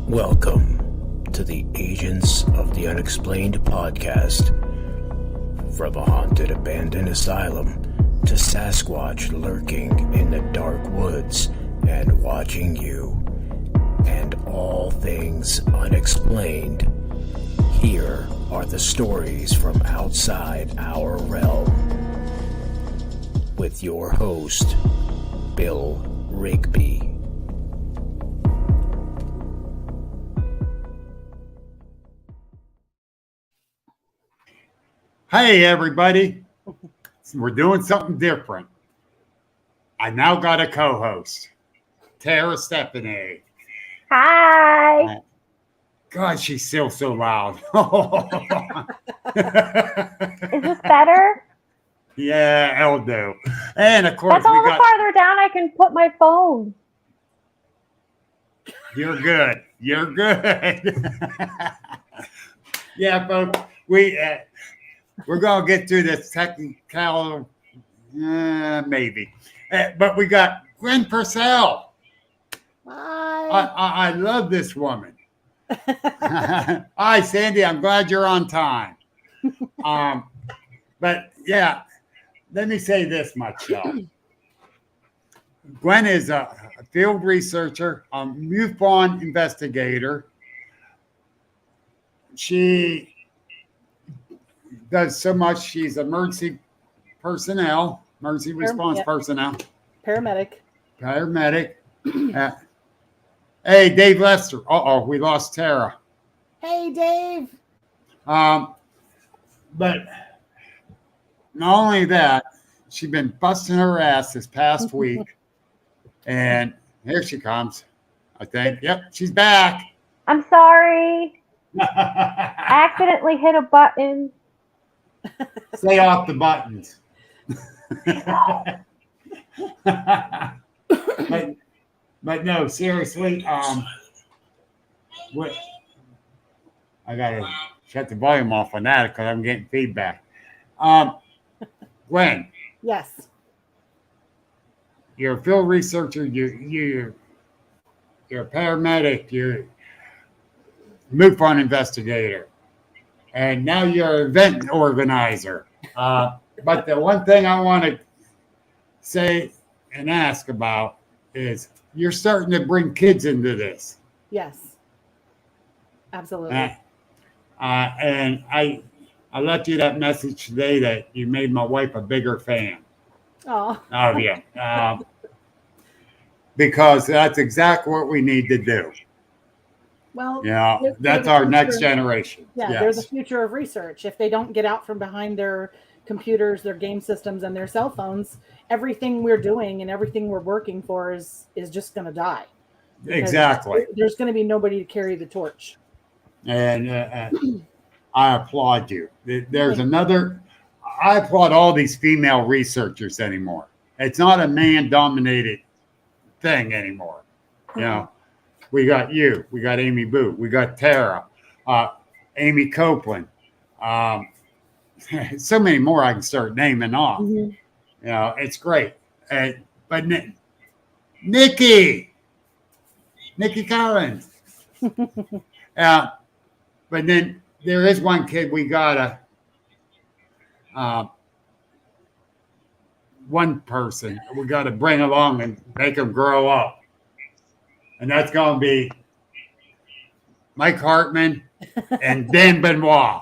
Welcome to the Agents of the Unexplained podcast. From a haunted abandoned asylum to Sasquatch lurking in the dark woods and watching you, and all things unexplained, here are the stories from outside our realm. With your host, Bill Rigby. Hey everybody, we're doing something different. I now got a co-host, Tara Stephanie. Hi. God, she's still so loud. Is this better? Yeah, it'll do. And of course, That's all the farther down I can put my phone. You're good. You're good. Yeah, folks, we're going to get through this technical, maybe. But we got Gwen Purcell. Hi. I love this woman. Hi, Sandy. I'm glad you're on time. But, yeah, let me say this much, though. Gwen is a field researcher, a MUFON investigator. She does so much. She's emergency personnel, emergency response personnel. Paramedic. Hey, Dave Lester. We lost Tara. Hey, Dave. But not only that, she's been busting her ass this past week. And here she comes, I think. Yep, she's back. I'm sorry. I accidentally hit a button. Stay off the buttons. but no, seriously, what? I gotta shut the volume off on that because I'm getting feedback. Gwen. Yes. You're a field researcher. You're a paramedic. You're a MUFON investigator. And now you're an event organizer. But the one thing I want to say and ask about is you're starting to bring kids into this. Yes. Absolutely. And I left you that message today that you made my wife a bigger fan. Oh. Of you. Because that's exactly what we need to do. Well, that's our next generation. Yeah, yes. They're the future of research. If they don't get out from behind their computers, their game systems, and their cell phones, everything we're doing and everything we're working for is just going to die. Exactly. There's going to be nobody to carry the torch. And I applaud you. There's another. I applaud all these female researchers anymore. It's not a man-dominated thing anymore. We got you. We got Amy Boo. We got Tara. Amy Copeland. So many more I can start naming off. Mm-hmm. It's great. But Nikki Collins. But then there is one kid we gotta. One person we got to bring along and make them grow up. And that's going to be Mike Hartman and Dan Benoit.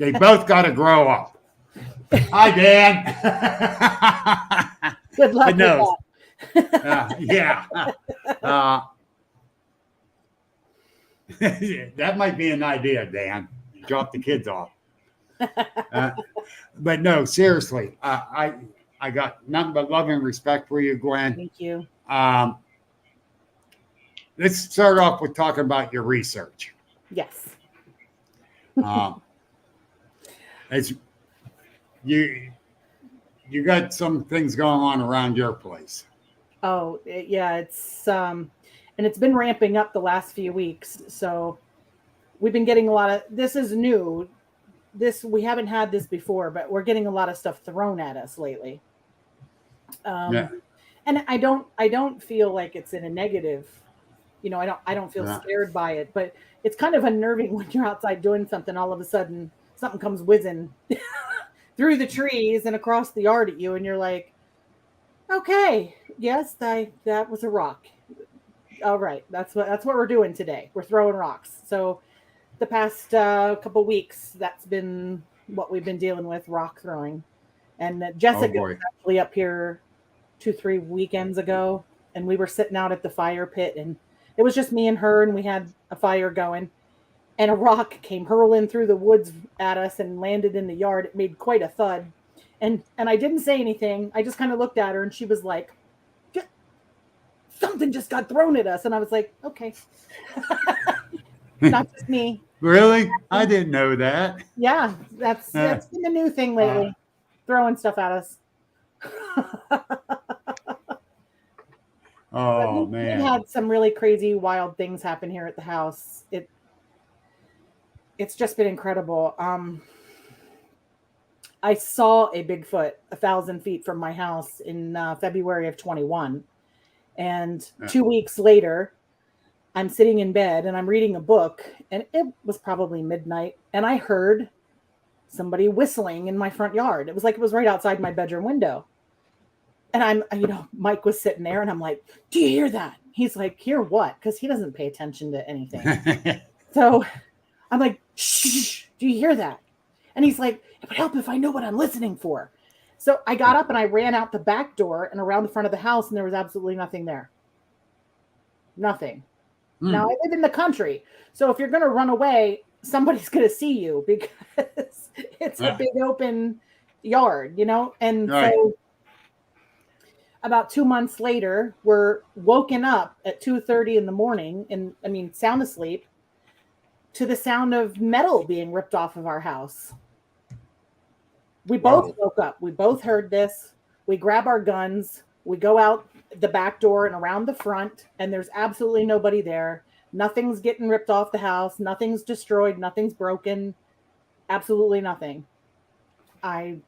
They both got to grow up. Hi, Dan. Good luck with that. That might be an idea, Dan. Drop the kids off. But no, seriously, I got nothing but love and respect for you, Gwen. Thank you. Let's start off with talking about your research. Yes. As you got some things going on around your place. Oh, yeah, it's and it's been ramping up the last few weeks. So we've been getting a lot of, this is new. We haven't had this before, but we're getting a lot of stuff thrown at us lately. And I don't feel like it's in a negative I don't feel scared by it, but it's kind of unnerving when you're outside doing something. All of a sudden, something comes whizzing through the trees and across the yard at you, and you're like, okay, yes, that was a rock. All right, that's what we're doing today. We're throwing rocks. So the past couple weeks, that's been what we've been dealing with, rock throwing. And Jessica was actually up here 2-3 weekends ago, and we were sitting out at the fire pit, and it was just me and her, and we had a fire going, and a rock came hurling through the woods at us and landed in the yard. It made quite a thud. And I didn't say anything. I just kind of looked at her, and she was like, something just got thrown at us. And I was like, okay. Not just me. Really? I didn't know that. Yeah, that's been the new thing lately. Throwing stuff at us. Oh, man. We had some really crazy, wild things happen here at the house. It's just been incredible. I saw a Bigfoot 1,000 feet from my house in February of 21. And 2 weeks later, I'm sitting in bed and I'm reading a book, and it was probably midnight, and I heard somebody whistling in my front yard. It was like it was right outside my bedroom window. And Mike was sitting there, and I'm like, do you hear that? He's like, hear what? Because he doesn't pay attention to anything. So I'm like, shh, do you hear that? And he's like, it would help if I know what I'm listening for. So I got up and I ran out the back door and around the front of the house, and there was absolutely nothing there. Nothing. Now, I live in the country, so if you're going to run away, somebody's going to see you because it's a big open yard, And so about 2 months later, we're woken up at 2:30 in the morning, and sound asleep, to the sound of metal being ripped off of our house. We both woke up. We both heard this. We grab our guns. We go out the back door and around the front, and there's absolutely nobody there. Nothing's getting ripped off the house. Nothing's destroyed. Nothing's broken. Absolutely nothing. I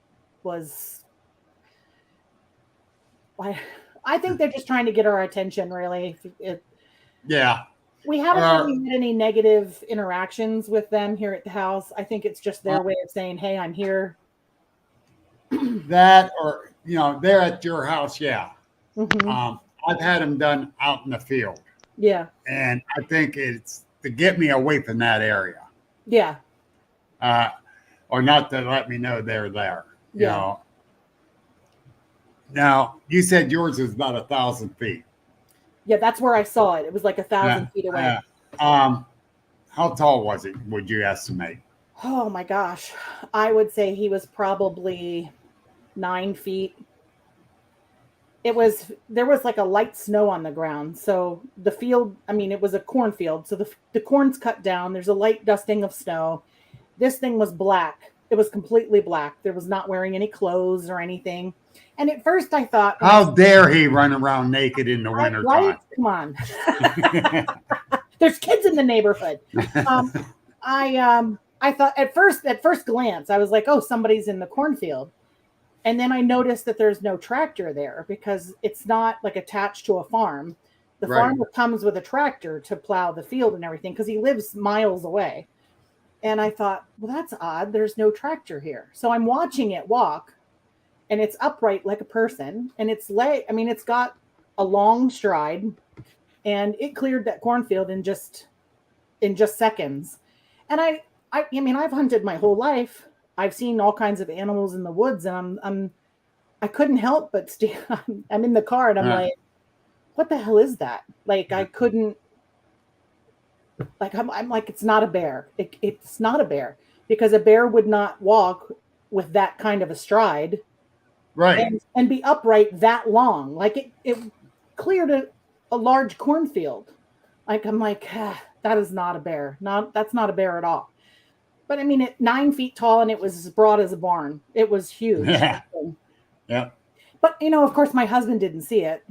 think they're just trying to get our attention, really. Yeah. We haven't really had any negative interactions with them here at the house. I think it's just their way of saying, hey, I'm here. That, or, they're at your house, yeah. Mm-hmm. I've had them done out in the field. Yeah. And I think it's to get me away from that area. Yeah. Or not to let me know they're there. Yeah. Now, you said yours is about 1,000 feet. Yeah, that's where I saw it. It was like 1,000 feet away. How tall was it, would you estimate? Oh my gosh. I would say he was probably 9 feet. There was like a light snow on the ground. So the field, it was a cornfield. So the corn's cut down. There's a light dusting of snow. This thing was black. It was completely black. There was not wearing any clothes or anything. And at first I thought, how dare he run around naked in the winter time? Come on. There's kids in the neighborhood. I thought at first glance, I was like, oh, somebody's in the cornfield. And then I noticed that there's no tractor there because it's not like attached to a farm. The farmer comes with a tractor to plow the field and everything because he lives miles away. And I thought, well, that's odd. There's no tractor here. So I'm watching it walk, and it's upright like a person, and it's got a long stride, and it cleared that cornfield in just seconds. And I've hunted my whole life. I've seen all kinds of animals in the woods, and I couldn't help but I'm in the car, and I'm like, what the hell is that? Like, I couldn't, like, I'm like, it's not a bear. It's not a bear, because a bear would not walk with that kind of a stride, right, and be upright that long. Like it cleared a large cornfield. Like, I'm like, that is not a bear. That's not a bear at all. But it 9 feet tall, and it was as broad as a barn. It was huge. Yeah. Yeah. But of course, my husband didn't see it.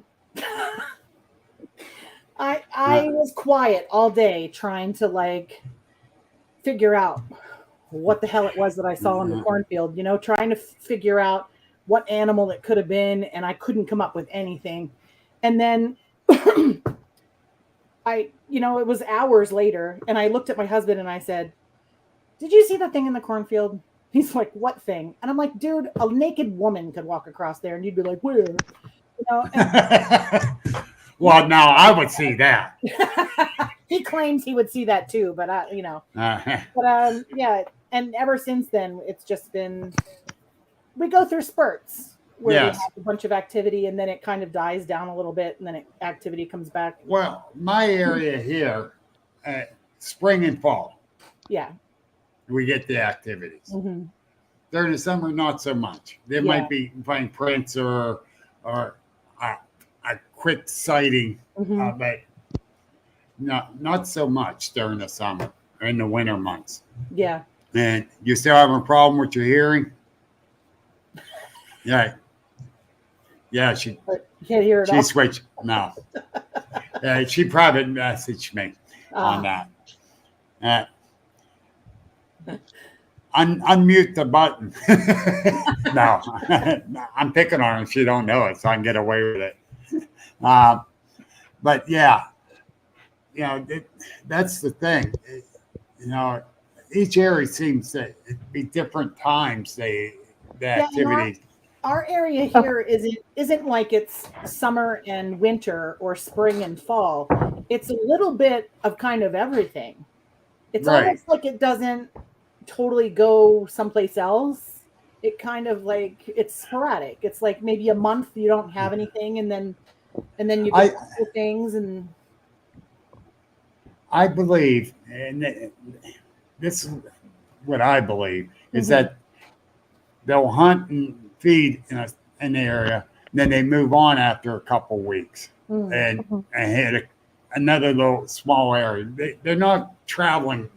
I was quiet all day trying to figure out what the hell it was that I saw in the cornfield, trying to figure out what animal it could have been. And I couldn't come up with anything. And then it was hours later, and I looked at my husband and I said, "Did you see the thing in the cornfield?" He's like, "What thing?" And I'm like, "Dude, a naked woman could walk across there," and you'd be like, "Where?" Well, now I would see that. He claims he would see that too, but yeah. And ever since then, it's just been, we go through spurts where we have a bunch of activity, and then it kind of dies down a little bit, and then activity comes back. Well, my area here, spring and fall. Yeah. We get the activities. Mm-hmm. During the summer, not so much. There might be playing prints or a quick sighting, but not so much during the summer or in the winter months. Yeah. And you still having a problem with your hearing? Yeah. Yeah, she can't hear it. She switched. No. She private messaged me on that. Unmute the button. No, I'm picking on her. She don't know it, so I can get away with it. But yeah, that's the thing. Each area seems to be different times. The activities. Our area here isn't like it's summer and winter or spring and fall. It's a little bit of kind of everything. It's almost like it doesn't totally go someplace else. It kind of like, it's sporadic. It's like maybe a month you don't have anything, and then you get things. And I believe, and this is what I believe, is that they'll hunt and feed in an area, and then they move on after a couple weeks and hit another little small area. They're not traveling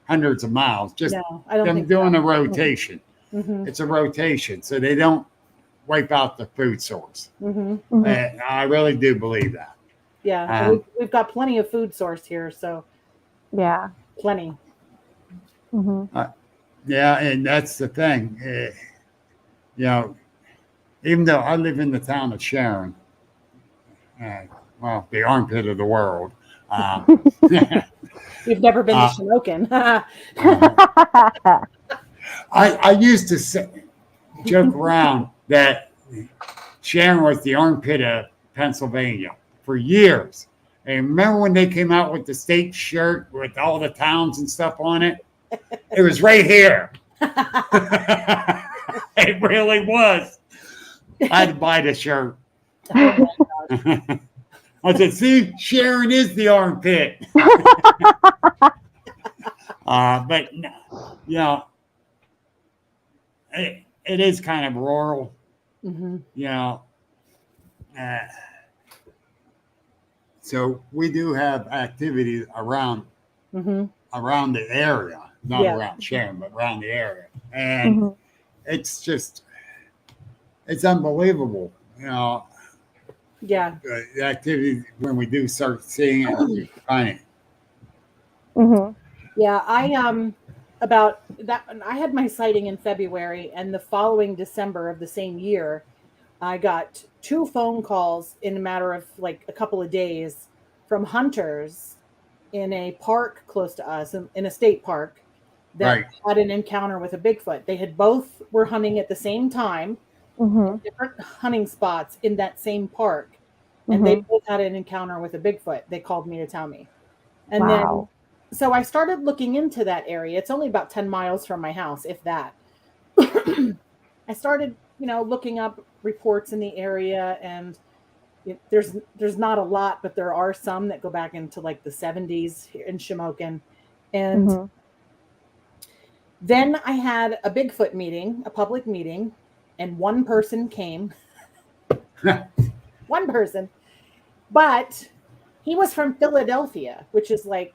hundreds of miles, just them doing a rotation. It's a rotation, so they don't wipe out the food source. And I really do believe that. Yeah, we've got plenty of food source here, so yeah, plenty. Yeah, and that's the thing. Even though I live in the town of Sharon, the armpit of the world. You've never been to Shamokin. I used to joke around that Sharon was the armpit of Pennsylvania for years. And remember when they came out with the state shirt with all the towns and stuff on it? It was right here. It really was. I had to buy the shirt. I said, see, Sharon is the armpit. But, it is kind of rural. So we do have activities around the area, not around Sharon, but around the area. And it's just, it's unbelievable, Yeah. The activity when we do start seeing it, funny. Yeah, I had my sighting in February, and the following December of the same year, I got 2 phone calls in a matter of like a couple of days from hunters in a park close to us, in a state park, that had an encounter with a Bigfoot. They had both were hunting at the same time, different hunting spots in that same park, and they both had an encounter with a Bigfoot. They called me to tell me. And then, so I started looking into that area. It's only about 10 miles from my house, if that. I started, looking up reports in the area, and there's not a lot, but there are some that go back into like the 70s here in Shamokin. And then I had a Bigfoot meeting, a public meeting, and one person came. One person. But he was from Philadelphia, which is like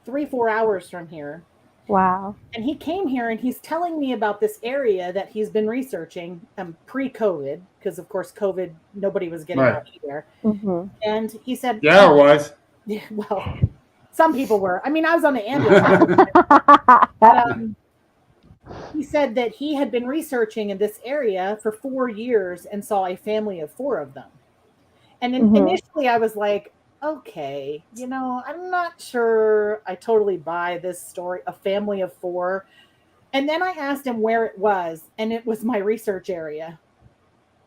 3-4 hours from here. Wow. And he came here and he's telling me about this area that he's been researching pre-COVID, because of course COVID, nobody was getting out there. And he said, yeah, it was. Yeah, well, some people were. I mean, I was on the ambulance. But, he said that he had been researching in this area for 4 years and saw a family of 4 of them. And then initially I was like, okay, I'm not sure I totally buy this story, a family of 4. And then I asked him where it was, and it was my research area,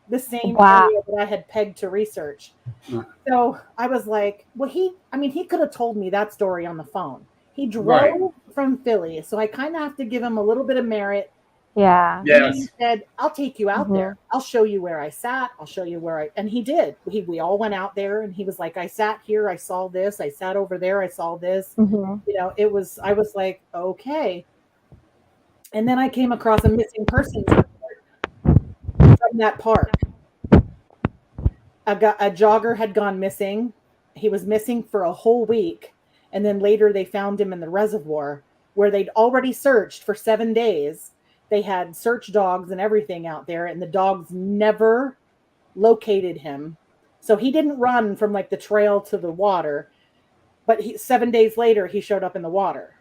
the same Wow. area that I had pegged to research. Right. So I was like, well, he could have told me that story on the phone. He drove Right. from Philly, so I kind of have to give him a little bit of merit. Yeah. And Yes. he said, I'll take you out there. I'll show you where I sat. I'll show you and he did. We all went out there, and he was like, I sat here. I saw this. I sat over there. I saw this. I was like, okay. And then I came across a missing persons report from that park. A jogger had gone missing. He was missing for a whole week. And then later they found him in the reservoir where they'd already searched for 7 days. They had search dogs and everything out there, and the dogs never located him. So he didn't run from like the trail to the water, but 7 days later he showed up in the water.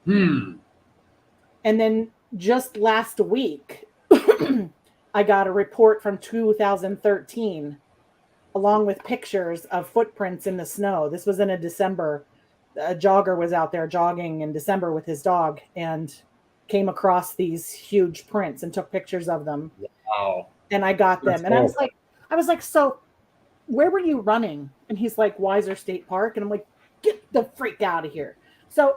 And then just last week, I got a report from 2013 along with pictures of footprints in the snow. This was in December. A jogger was out there jogging in December with his dog and came across these huge prints and took pictures of them. Wow. And I got them. That's And cool. I was like, so where were you running? And he's like, Weiser State Park. And I'm like, get the freak out of here. So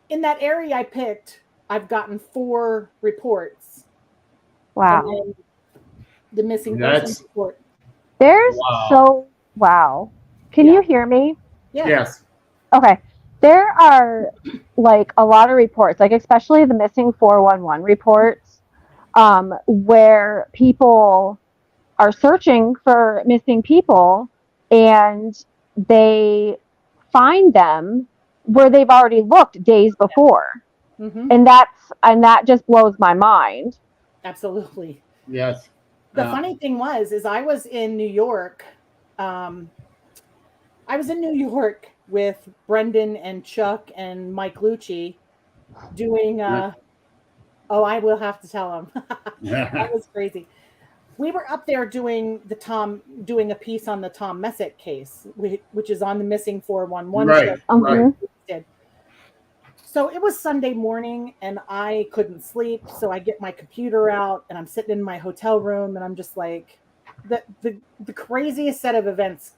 in that area I picked, I've gotten 4 reports. Wow. And then the missing persons report. There's wow. Can you hear me? Yeah. Yes. Okay. There are like a lot of reports, like especially the missing 411 reports, where people are searching for missing people and they find them where they've already looked days before. Mm-hmm. And that just blows my mind. Absolutely. Yes. The funny thing is I was in New York. I was in New York with Brendan and Chuck and Mike Lucci doing, I will have to tell him. That was crazy. We were up there doing a piece on the Tom Messick case, which is on the missing 411 show. Right. So it was Sunday morning and I couldn't sleep. So I get my computer out and I'm sitting in my hotel room and I'm just like, the craziest set of events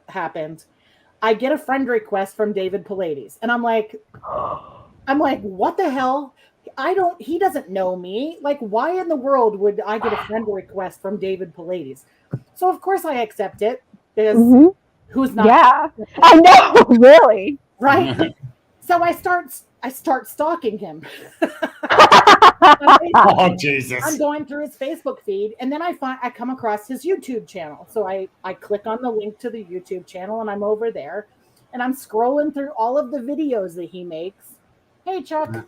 happened. I get a friend request from David Pallades and I'm like, what the hell? He doesn't know me. Like, why in the world would I get a friend request from David Pallades? So of course I accept it because who's not? Yeah, I know, really. Right. So I start stalking him. Oh, Jesus. I'm going through his Facebook feed and then I come across his YouTube channel. So I click on the link to the YouTube channel and I'm over there and I'm scrolling through all of the videos that he makes. Hey, Chuck.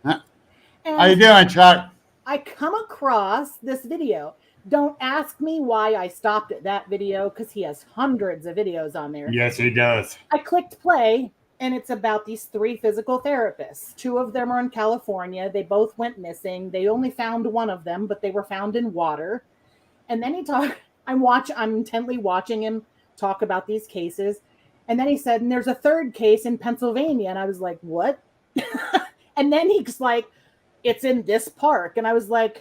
How you doing, Chuck? I come across this video. Don't ask me why I stopped at that video because he has hundreds of videos on there. Yes, he does. I clicked play. And it's about these 3 physical therapists. 2 of them are in California. They both went missing. They only found one of them, but they were found in water. And then I'm intently watching him talk about these cases. And then he said, and there's a 3rd case in Pennsylvania. And I was like, what? And then he's like, it's in this park. And I was like,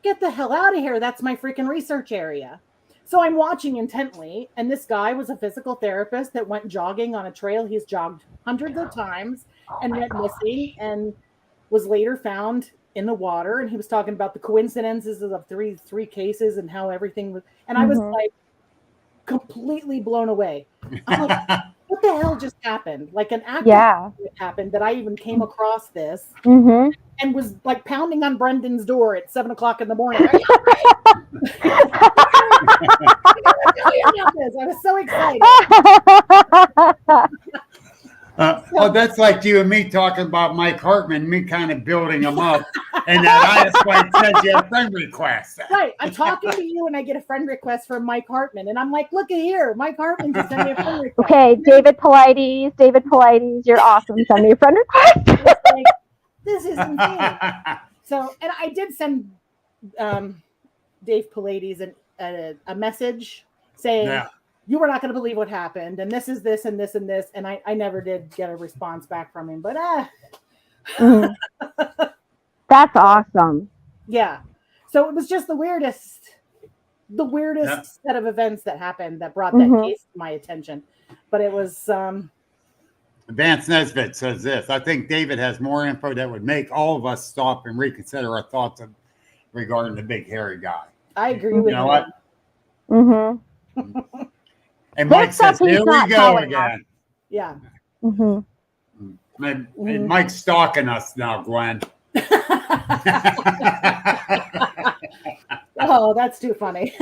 get the hell out of here. That's my freaking research area. So I'm watching intently, and this guy was a physical therapist that went jogging on a trail he's jogged hundreds of times and went missing and was later found in the water. And he was talking about the coincidences of three cases and how everything was. And I was like completely blown away. I'm like, what the hell just happened? Like an accident happened that I even came across this and was like pounding on Brendan's door at 7:00 in the morning. I was so excited. That's like you and me talking about Mike Hartman, me kind of building him up. And that's why it says you have a friend request. Right. I'm talking to you and I get a friend request from Mike Hartman. And I'm like, look at here. Mike Hartman just sent me a friend request. Okay, David Pallades, you're awesome. Send me a friend request. Like, this is insane. So, and I did send Dave Pallades a message saying, you were not going to believe what happened. And this is this and this and this. And I never did get a response back from him, but That's awesome. yeah. So it was just the weirdest set of events that happened that brought that case to my attention. But it was Vance Nesbitt says this. I think David has more info that would make all of us stop and reconsider our thoughts regarding the big hairy guy. I agree with you. You know what? Mm-hmm. And Mike says, here we go again. Yeah. Mm-hmm. And Mike's stalking us now, Gwen. Oh, that's too funny.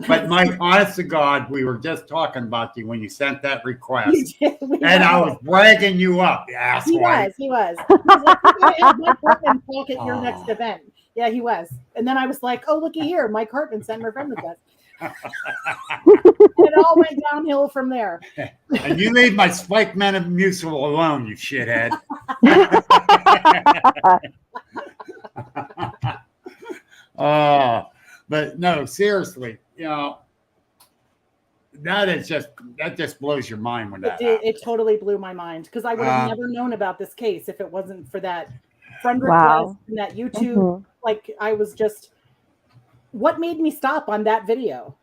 But Mike, honest to God, we were just talking about you when you sent that request. And I was bragging you up, you asshole. He was. He was like, "I have Mike Hartman talk at your next event." Yeah, he was. And then I was like, oh, looky here. Mike Hartman sent her friend request. It all went downhill from there. And you leave my Spike Metamucil alone, you shithead. But no, seriously, you know, that just blows your mind when that happens. It totally blew my mind because I would have never known about this case if it wasn't for that friend request and that YouTube. Like I was just, what made me stop on that video?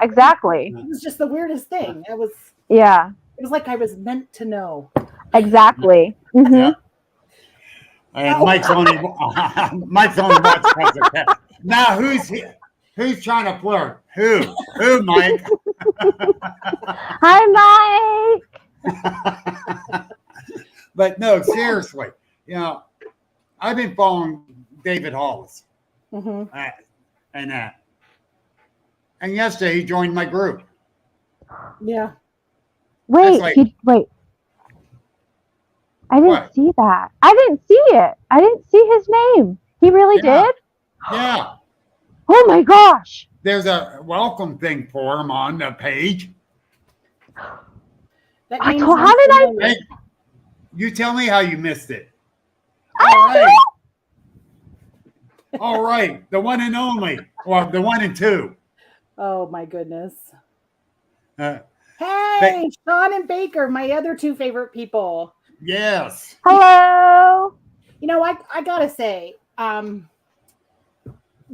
Exactly. It was just the weirdest thing. It was like I was meant to know. Exactly. Yeah. And Mike's only watching. Now who's trying to flirt? Who, Mike? Hi, Mike. But no, seriously, you know, I've been following David Hollis and that. And yesterday he joined my group. Yeah. Wait. I didn't see that. I didn't see it. I didn't see his name. He really did? Yeah. Oh my gosh. There's a welcome thing for him on the page. How did I? Hey, you tell me how you missed it. All right. The one and only. Well, the 1 and 2. Oh my goodness. Hey, Sean and Baker, my other two favorite people. Yes. Hello. You know, I gotta say,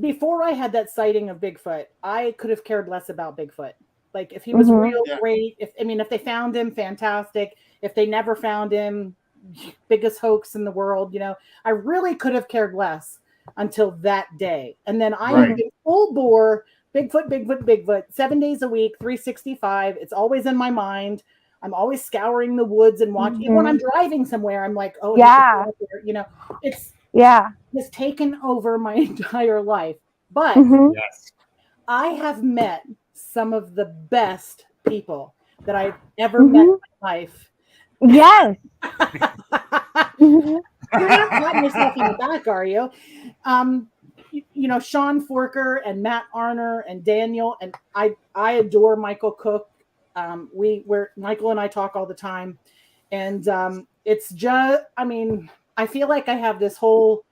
before I had that sighting of Bigfoot, I could have cared less about Bigfoot. Like if he was real, great. If they found him, fantastic. If they never found him, biggest hoax in the world. You know, I really could have cared less until that day. And then I went full bore Bigfoot, 7 days a week, 365. It's always in my mind. I'm always scouring the woods and watching. Even when I'm driving somewhere, I'm like, oh, yeah. You know, it's taken over my entire life. But I have met some of the best people that I've ever met in my life. Yes. You're not patting yourself in the back, are you? You know, Sean Forker and Matt Arner and Daniel, and I adore Michael Cook. Michael and I talk all the time, and it's just, I mean, I feel like I have this whole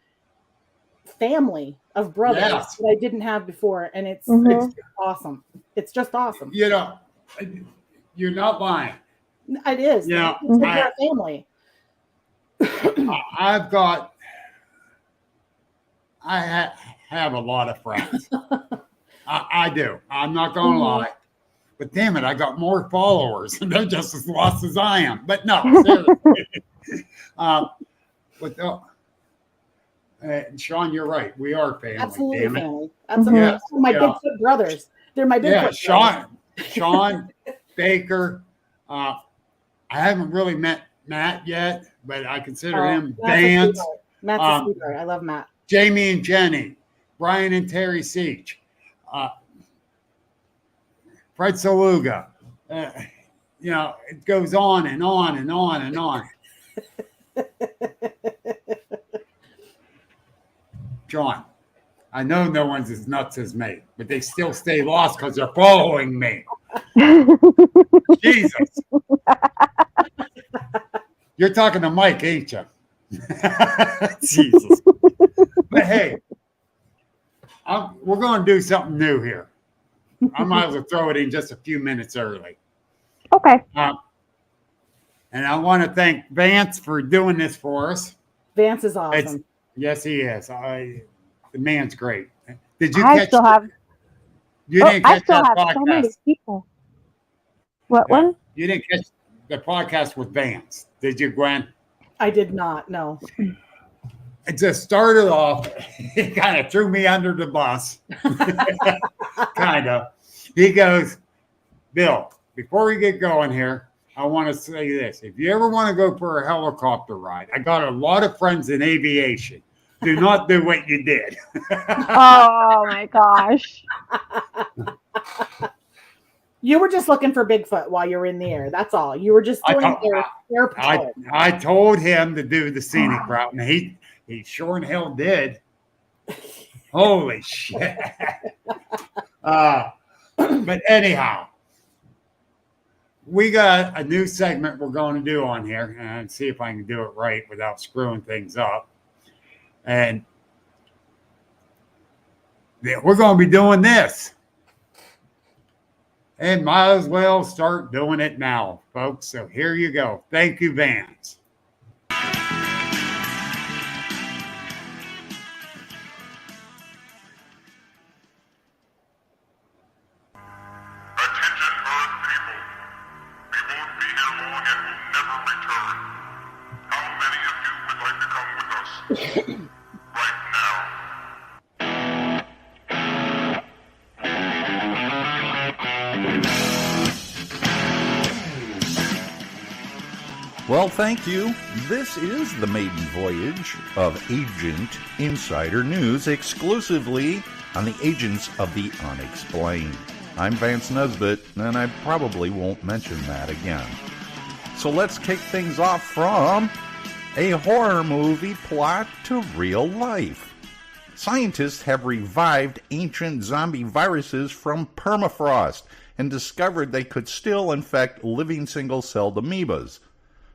family of brothers that I didn't have before, and it's just awesome. It's just awesome. You know, you're not lying. It is. Yeah, it's like a family. I have a lot of friends. I do. I'm not going to lie. But damn it, I got more followers, and they're just as lost as I am. But no, seriously. Sean, you're right. We are family. Absolutely family. Absolutely. My Bigfoot brothers. They're my Bigfoot brothers. Sean, Baker. I haven't really met Matt yet, but I consider him Vance. Matt's a sweetheart. I love Matt. Jamie and Jenny, Brian and Terry Seach, Fred Saluga. You know, it goes on and on and on and on. John, I know no one's as nuts as me, but they still stay lost because they're following me. Jesus. You're talking to Mike, ain't you? Jesus. But hey, we're going to do something new here. I might as well throw it in just a few minutes early. Okay. And I want to thank Vance for doing this for us. Vance is awesome. Yes, he is. The man's great. Did you I catch? still have. You didn't I catch still that have podcast. so many people. What Yeah. one? You didn't catch the podcast with Vance, did you, Gwen? I did not. No. It just started off. He kind of threw me under the bus. Kind of. He goes, Bill, before we get going here, I want to say this. If you ever want to go for a helicopter ride, I got a lot of friends in aviation. Do not do what you did. Oh my gosh. You were just looking for Bigfoot while you were in the air. That's all. You were just doing air patrol. I told him to do the scenic route, and he sure in hell did. Holy shit. But anyhow, we got a new segment we're going to do on here, and see if I can do it right without screwing things up. And we're going to be doing this. And might as well start doing it now, folks. So here you go. Thank you, Vance. Well, thank you. This is the maiden voyage of Agent Insider News, exclusively on the Agents of the Unexplained. I'm Vance Nesbitt, and I probably won't mention that again. So let's kick things off from a horror movie plot to real life. Scientists have revived ancient zombie viruses from permafrost and discovered they could still infect living single-celled amoebas.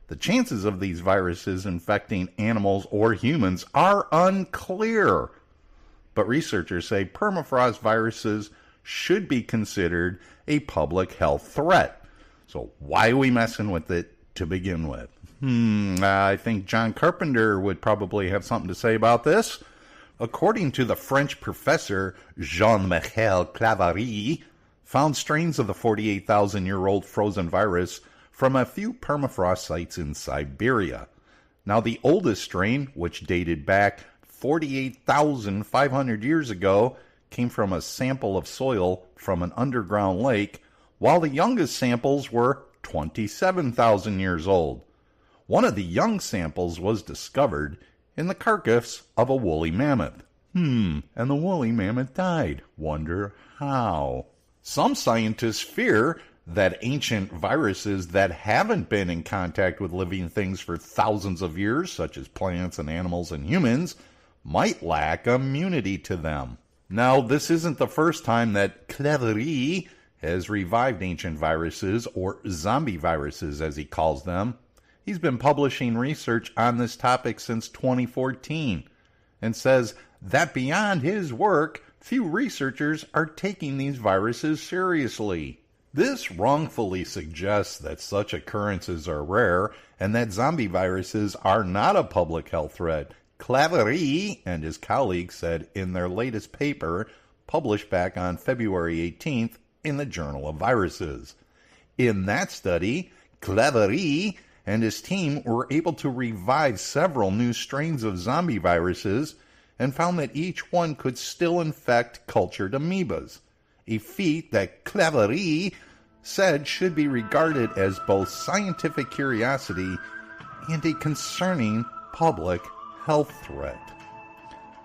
The chances of these viruses infecting animals or humans are unclear. But researchers say permafrost viruses should be considered a public health threat. So why are we messing with it to begin with? I think John Carpenter would probably have something to say about this. According to the French professor Jean-Michel Claverie, found strains of the 48,000-year-old frozen virus from a few permafrost sites in Siberia. Now, the oldest strain, which dated back 48,500 years ago, came from a sample of soil from an underground lake, while the youngest samples were 27,000 years old. One of the young samples was discovered in the carcass of a woolly mammoth. And the woolly mammoth died. Wonder how? Some scientists fear that ancient viruses that haven't been in contact with living things for thousands of years, such as plants and animals and humans, might lack immunity to them. Now, this isn't the first time that Claverie has revived ancient viruses, or zombie viruses as he calls them. He's been publishing research on this topic since 2014 and says that beyond his work, few researchers are taking these viruses seriously. This wrongfully suggests that such occurrences are rare and that zombie viruses are not a public health threat. Claverie and his colleagues said in their latest paper, published back on February 18th in the Journal of Viruses. In that study, Claverie and his team were able to revive several new strains of zombie viruses and found that each one could still infect cultured amoebas, a feat that Claverie said should be regarded as both scientific curiosity and a concerning public health threat.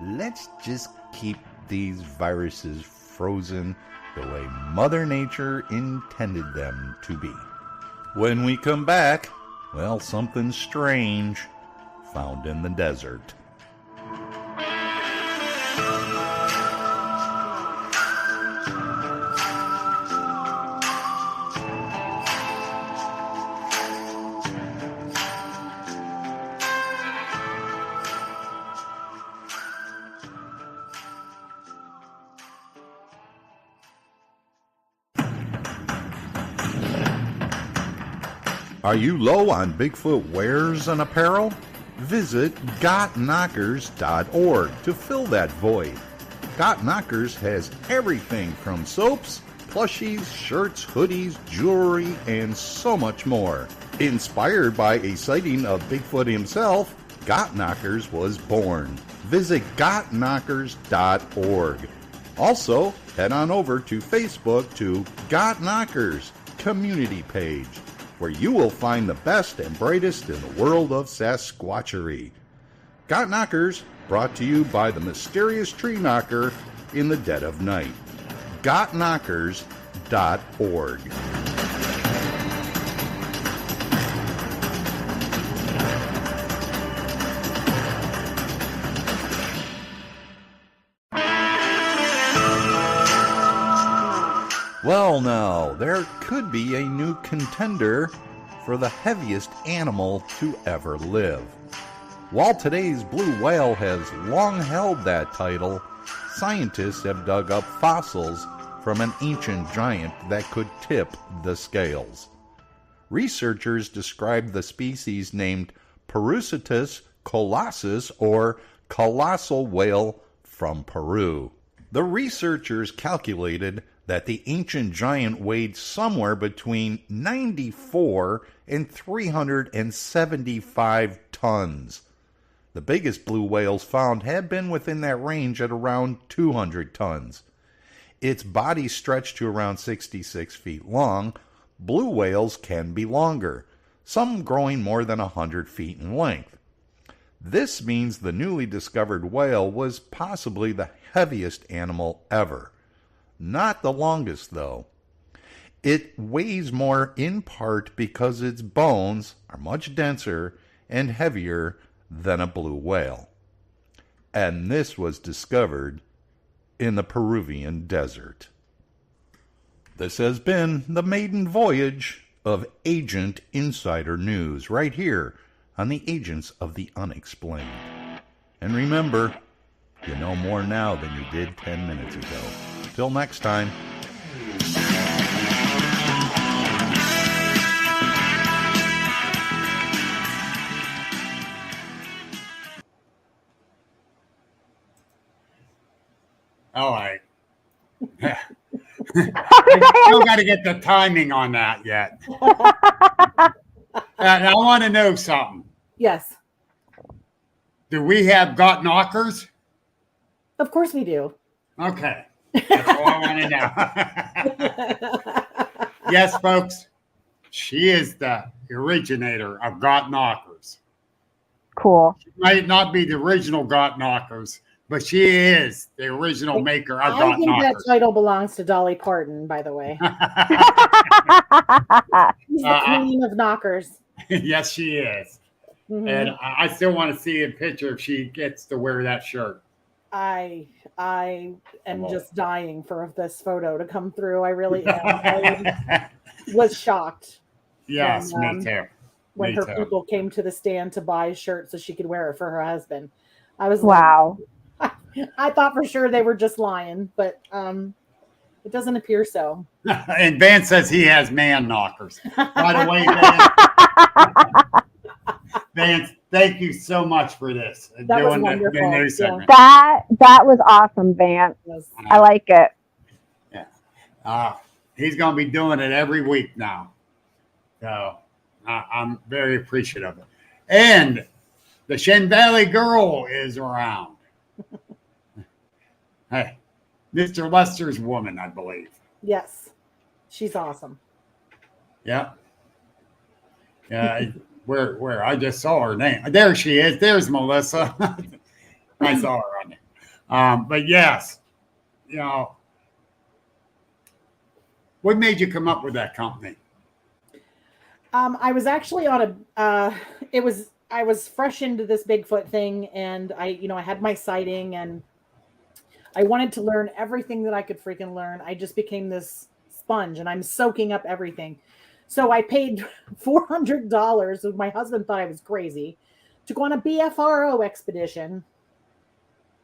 Let's just keep these viruses frozen the way Mother Nature intended them to be. When we come back, well, something strange found in the desert. Are you low on Bigfoot wares and apparel? Visit gotknockers.org to fill that void. Got Knockers has everything from soaps, plushies, shirts, hoodies, jewelry, and so much more. Inspired by a sighting of Bigfoot himself, Got Knockers was born. Visit gotknockers.org. Also, head on over to Facebook to Got Knockers community page, where you will find the best and brightest in the world of Sasquatchery. Got Knockers, brought to you by the mysterious tree knocker in the dead of night. gotknockers.org. Well, now, there could be a new contender for the heaviest animal to ever live. While today's blue whale has long held that title, scientists have dug up fossils from an ancient giant that could tip the scales. Researchers described the species named Perusitis colossus, or colossal whale from Peru. The researchers calculated that the ancient giant weighed somewhere between 94 and 375 tons. The biggest blue whales found had been within that range at around 200 tons. Its body stretched to around 66 feet long. Blue whales can be longer, some growing more than 100 feet in length. This means the newly discovered whale was possibly the heaviest animal ever. Not the longest, though. It weighs more in part because its bones are much denser and heavier than a blue whale. And this was discovered in the Peruvian desert. This has been the maiden voyage of Agent Insider News, right here on the Agents of the Unexplained. And remember, you know more now than you did 10 minutes ago. Till next time. All right. I still got to get the timing on that yet. And I want to know something. Yes, Do we have got knockers? of course we do. Okay. That's all I want to know. Yes, folks. She is the originator of got knockers. Cool. She might not be the original got knockers, but she is the original maker of I got think that knockers. title belongs to Dolly Parton, by the way. She's the queen of knockers. Yes, she is. Mhm. And I still want to see a picture if she gets to wear that shirt. I am Well. just dying for this photo to come through. I really am. I was shocked Yes, when, me too. when Me her too. people came to the stand to buy a shirt so she could wear it for her husband. I was Wow. like, I thought for sure they were just lying, but it doesn't appear so. And Van says he has man knockers. By the way, Vance, thank you so much for this. That was the wonderful, news yeah. segment. That was awesome, Vance. Yes. I like it. He's going to be doing it every week now. So I'm very appreciative of it. And the Shen Valley girl is around. Hey, Mr. Lester's woman, I believe. Yes, she's awesome. Yeah. Yeah. Where? I just saw her name. There she is. There's Melissa. I saw her on there. But yes, you know, what made you come up with that company? I was actually on a. I was fresh into this Bigfoot thing, and I had my sighting, and I wanted to learn everything that I could freaking learn. I just became this sponge, and I'm soaking up everything. So I paid $400. My husband thought I was crazy to go on a BFRO expedition.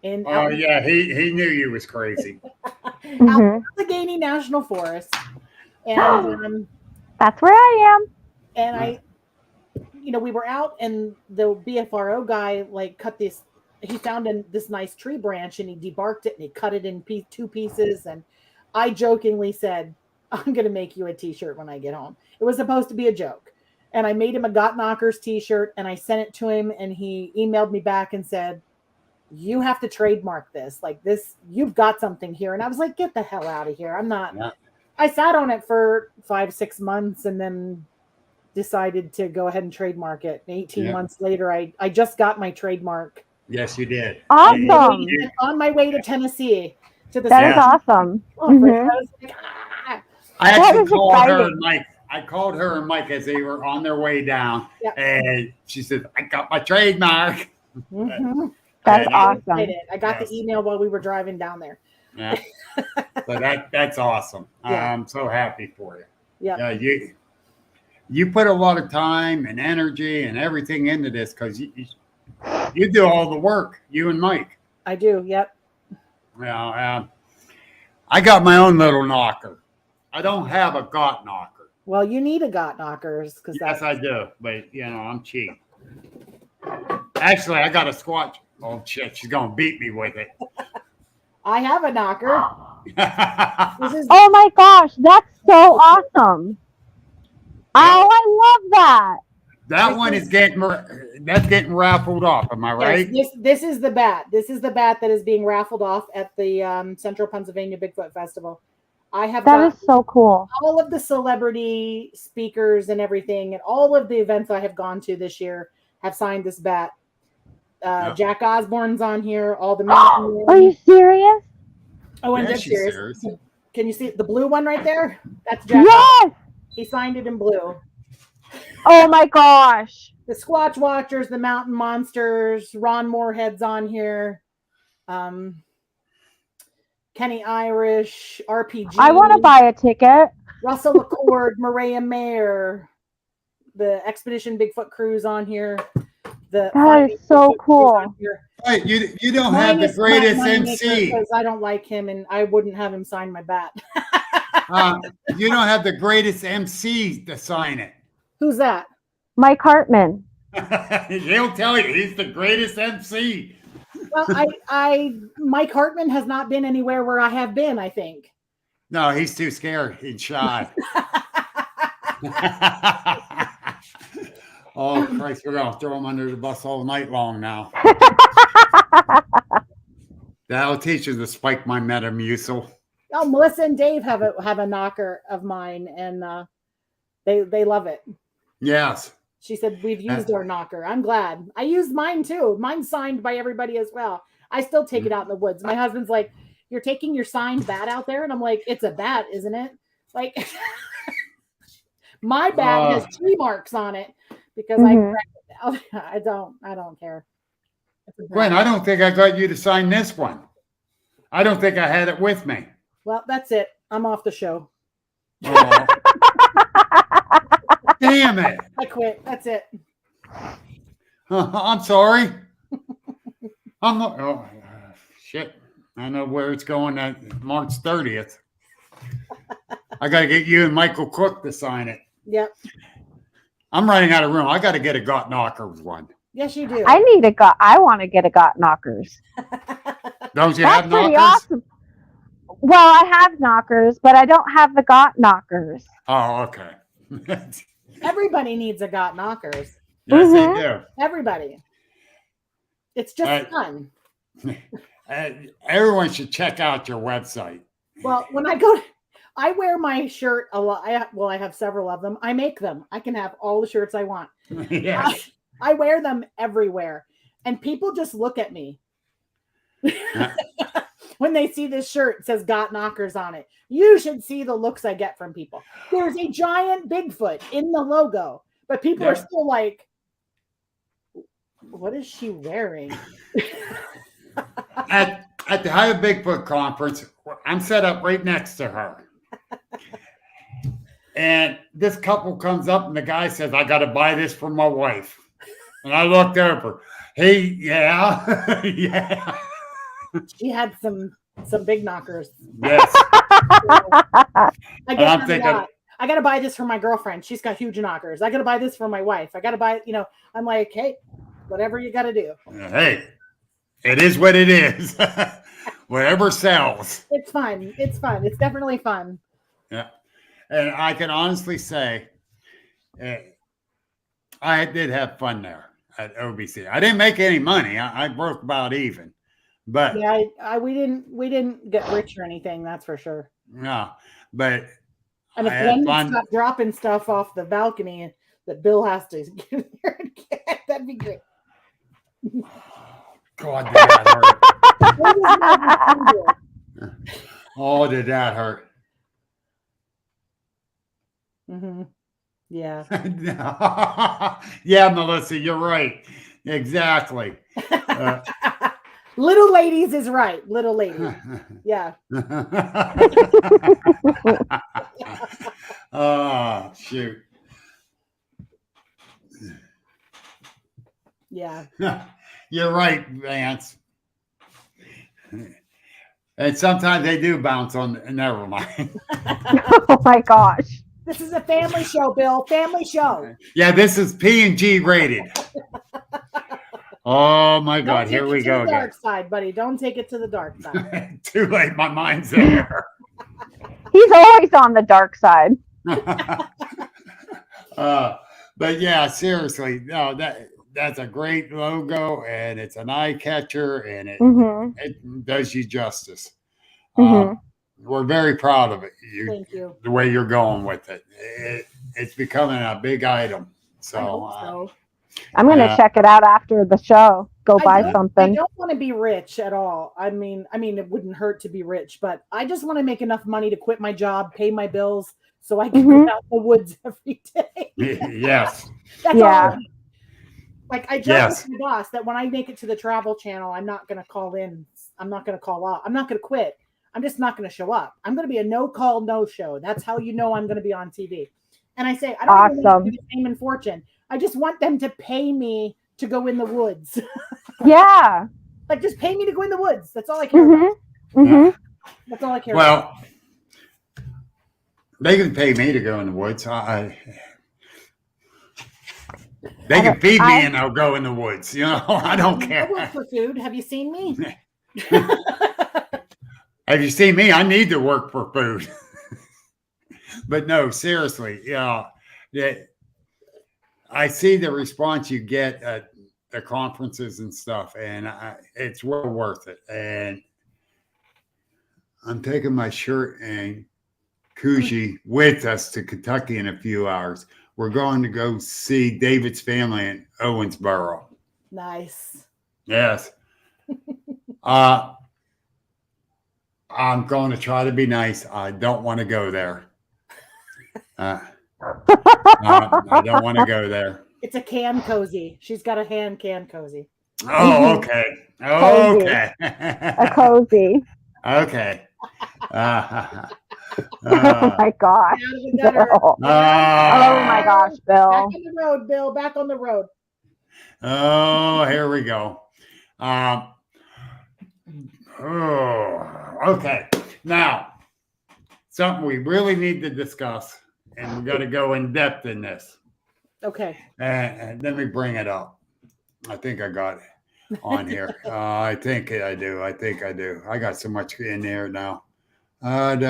In Yeah, he knew you was crazy. Allegheny National Forest, and That's where I am. and we were out and the BFRO guy like cut this. He found this nice tree branch and he debarked it and he cut it in two pieces. And I jokingly said, I'm going to make you a t-shirt when I get home. It was supposed to be a joke. And I made him a Got Knockers t-shirt and I sent it to him and he emailed me back and said, you have to trademark this. Like this, you've got something here. And I was like, get the hell out of here. I'm not. Yeah. I sat on it for 5-6 months and then decided to go ahead and trademark it. 18 months later, I just got my trademark. Yes, you did. Awesome. On my way to Tennessee. That is awesome. Mm-hmm. I actually called her and Mike. I called her and Mike as they were on their way down. Yep. And she said, I got my trademark. Mm-hmm. That's awesome. I got the email while we were driving down there. Yeah. So that's awesome. Yeah. I'm so happy for you. Yeah. You put a lot of time and energy and everything into this because you do all the work, you and Mike. I do. Yep. Well, I got my own little knocker. I don't have a got knocker. Well, you need a got knockers because yes, I do. But I'm cheap. Actually, I got a squatch. Oh shit, she's gonna beat me with it. I have a knocker. Oh my gosh, that's so awesome! Oh, I love that. That one is getting raffled off. Am I right? Yes, this is the bat. This is the bat that is being raffled off at the Central Pennsylvania Bigfoot Festival. I have that is so cool. All of the celebrity speakers and everything, and all of the events I have gone to this year have signed this bat. Jack Osborne's on here. All the mountain. Are you serious? Oh, and dead serious. Can you see the blue one right there? That's Jack. Yes. He signed it in blue. Oh my gosh. The Squatch Watchers, the Mountain Monsters, Ron Moorhead's on here. Kenny Irish, RPG. I want to buy a ticket. Russell LaCord, Maria Mayer, the Expedition Bigfoot Cruise on here. That is so cool. Wait, you don't have the greatest MC. Because I don't like him and I wouldn't have him sign my bat. You don't have the greatest MC to sign it. Who's that? Mike Hartman. He'll tell you he's the greatest MC. Well, Mike Hartman has not been anywhere where I have been, I think. No, he's too scared. He's shy. Oh, Christ, we're going to throw him under the bus all night long now. That'll teach you to spike my Metamucil. Oh, Melissa and Dave have a knocker of mine, and they love it. Yes. She said, we've used our knocker. I'm glad. I used mine too. Mine's signed by everybody as well. I still take it out in the woods. My husband's like, you're taking your signed bat out there? And I'm like, it's a bat, isn't it? Like, my bat has tree marks on it because I cracked it out. I don't care. Gwen, I don't think I got you to sign this one. I don't think I had it with me. Well, that's it. I'm off the show. Oh. Damn it. I quit. That's it. I'm sorry. I'm not. Oh, shit. I know where it's going at March 30th. I got to get you and Michael Cook to sign it. Yep. I'm running out of room. I got to get a Got Knockers one. Yes, you do. I want to get a Got Knockers. Don't you That's have knockers? Pretty awesome. Well, I have knockers, but I don't have the Got Knockers. Oh, okay. Everybody needs a Got Knockers. Yes, they do. Everybody. It's just fun. Everyone should check out your website. Well, when I wear my shirt a lot. I have several of them. I make them. I can have all the shirts I want. Yes. I wear them everywhere. And people just look at me. When they see this shirt, it says Got Knockers on it. You should see the looks I get from people. There's a giant Bigfoot in the logo, but people are still like, what is she wearing? At the High Bigfoot conference, I'm set up right next to her. And this couple comes up and the guy says, I got to buy this for my wife. And I looked over. Hey, yeah. Yeah. She had some big knockers. Yes. I get them a lot. I got to buy this for my girlfriend. She's got huge knockers. I got to buy this for my wife. I got to buy, I'm like, hey, whatever you got to do. Hey, it is what it is. Whatever sells. It's fun. It's fun. It's definitely fun. Yeah. And I can honestly say, I did have fun there at OBC. I didn't make any money. I broke about even, but yeah, we didn't get rich or anything. That's for sure. no, but and if Gwen stop dropping stuff off the balcony that Bill has to get there and get, that'd be great. God, did that hurt? Oh, did that hurt? Mm-hmm. Yeah. Yeah, Melissa, you're right. Exactly. Little ladies is right. Little ladies. Yeah. Oh, shoot. Yeah. You're right, Vance. And sometimes they do bounce on. Never mind. Oh my gosh. This is a family show, Bill. Family show. Yeah, this is P&G rated. Oh my God! Here we go again. Dark side, buddy. Don't take it to the dark side. Too late. My mind's there. He's always on the dark side. But yeah, seriously, no, that's a great logo, and it's an eye catcher, and it does you justice. We're very proud of it. Thank you. The way you're going with it, it's becoming a big item. So, I'm going to check it out after the show. Go buy something. I don't want to be rich at all. I mean, it wouldn't hurt to be rich, but I just want to make enough money to quit my job, pay my bills, so I can go out in the woods every day. Yes. That's all. Like I joke with my boss that when I make it to the Travel Channel, I'm not going to call in. I'm not going to call off. I'm not going to quit. I'm just not going to show up. I'm going to be a no call, no show. That's how you know I'm going to be on TV. And I say, I don't even need fame and fortune. I just want them to pay me to go in the woods. Yeah. Like just pay me to go in the woods. That's all I care about. That's all I care about. Well, they can pay me to go in the woods. They can feed me and I'll go in the woods. I don't care. I work for food. Have you seen me? Have you seen me? I need to work for food. But no, seriously, I see the response you get at the conferences and stuff, and it's well worth it. And I'm taking my shirt and koozie with us to Kentucky in a few hours. We're going to go see David's family in Owensboro. Nice. Yes. I'm going to try to be nice. I don't want to go there. I don't want to go there. It's a can cozy. She's got a hand can cozy. Oh, okay. Okay. A cozy. Okay. Oh my gosh. Oh my gosh, Bill. Back on the road, Bill. Back on the road. Oh, here we go. Okay. Now, something we really need to discuss, and we got to go in depth in this. Okay. And let me bring it up. I think I got it on here. I think I do. I got so much in there now. And,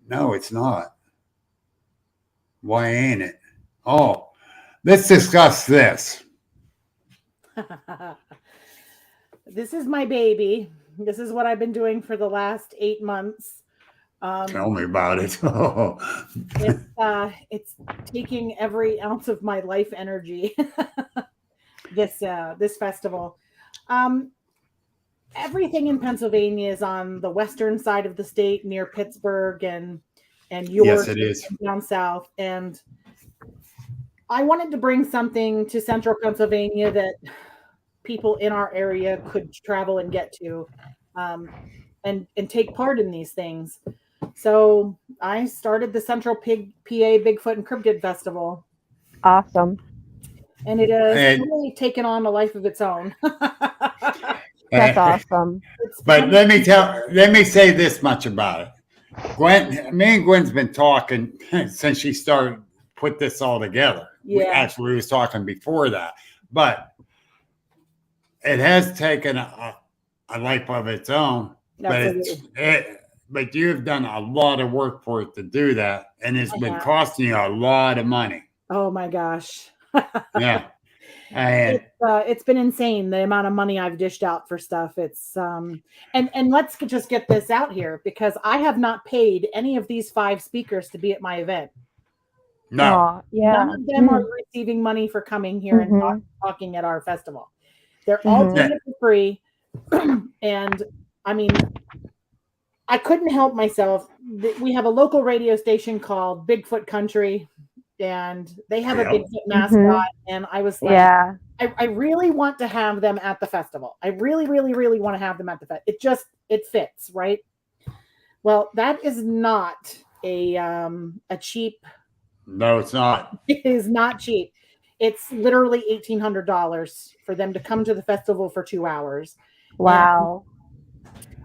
no, it's not. Why ain't it? Oh, let's discuss this. This is my baby. This is what I've been doing for the last 8 months. Tell me about it. It's taking every ounce of my life energy. This festival. Everything in Pennsylvania is on the western side of the state, near Pittsburgh and York. Yes, it is. Down south. And I wanted to bring something to central Pennsylvania that people in our area could travel and get to, and take part in these things. So I started the Central PA Bigfoot and Cryptid Festival. Awesome. And it has really taken on a life of its own. That's awesome. But let me say this much about it. Me and Gwen's been talking since she started put this all together. Yeah. We was talking before that, but it has taken a life of its own. But you've done a lot of work for it to do that, and it's been costing you a lot of money. Oh my gosh. Yeah. And It's been insane the amount of money I've dished out for stuff. It's and let's just get this out here, because I have not paid any of these 5 speakers to be at my event. no, None of them are receiving money for coming here and talking at our festival. They're all doing it for free. And I mean, I couldn't help myself. We have a local radio station called Bigfoot Country, and they have a Bigfoot mascot. And I was like, I really want to have them at the festival. I really, really, really want to have them at the festival. It fits, right? Well, that is not a cheap. No, it's not. It is not cheap. It's literally $1,800 for them to come to the festival for 2 hours. Wow.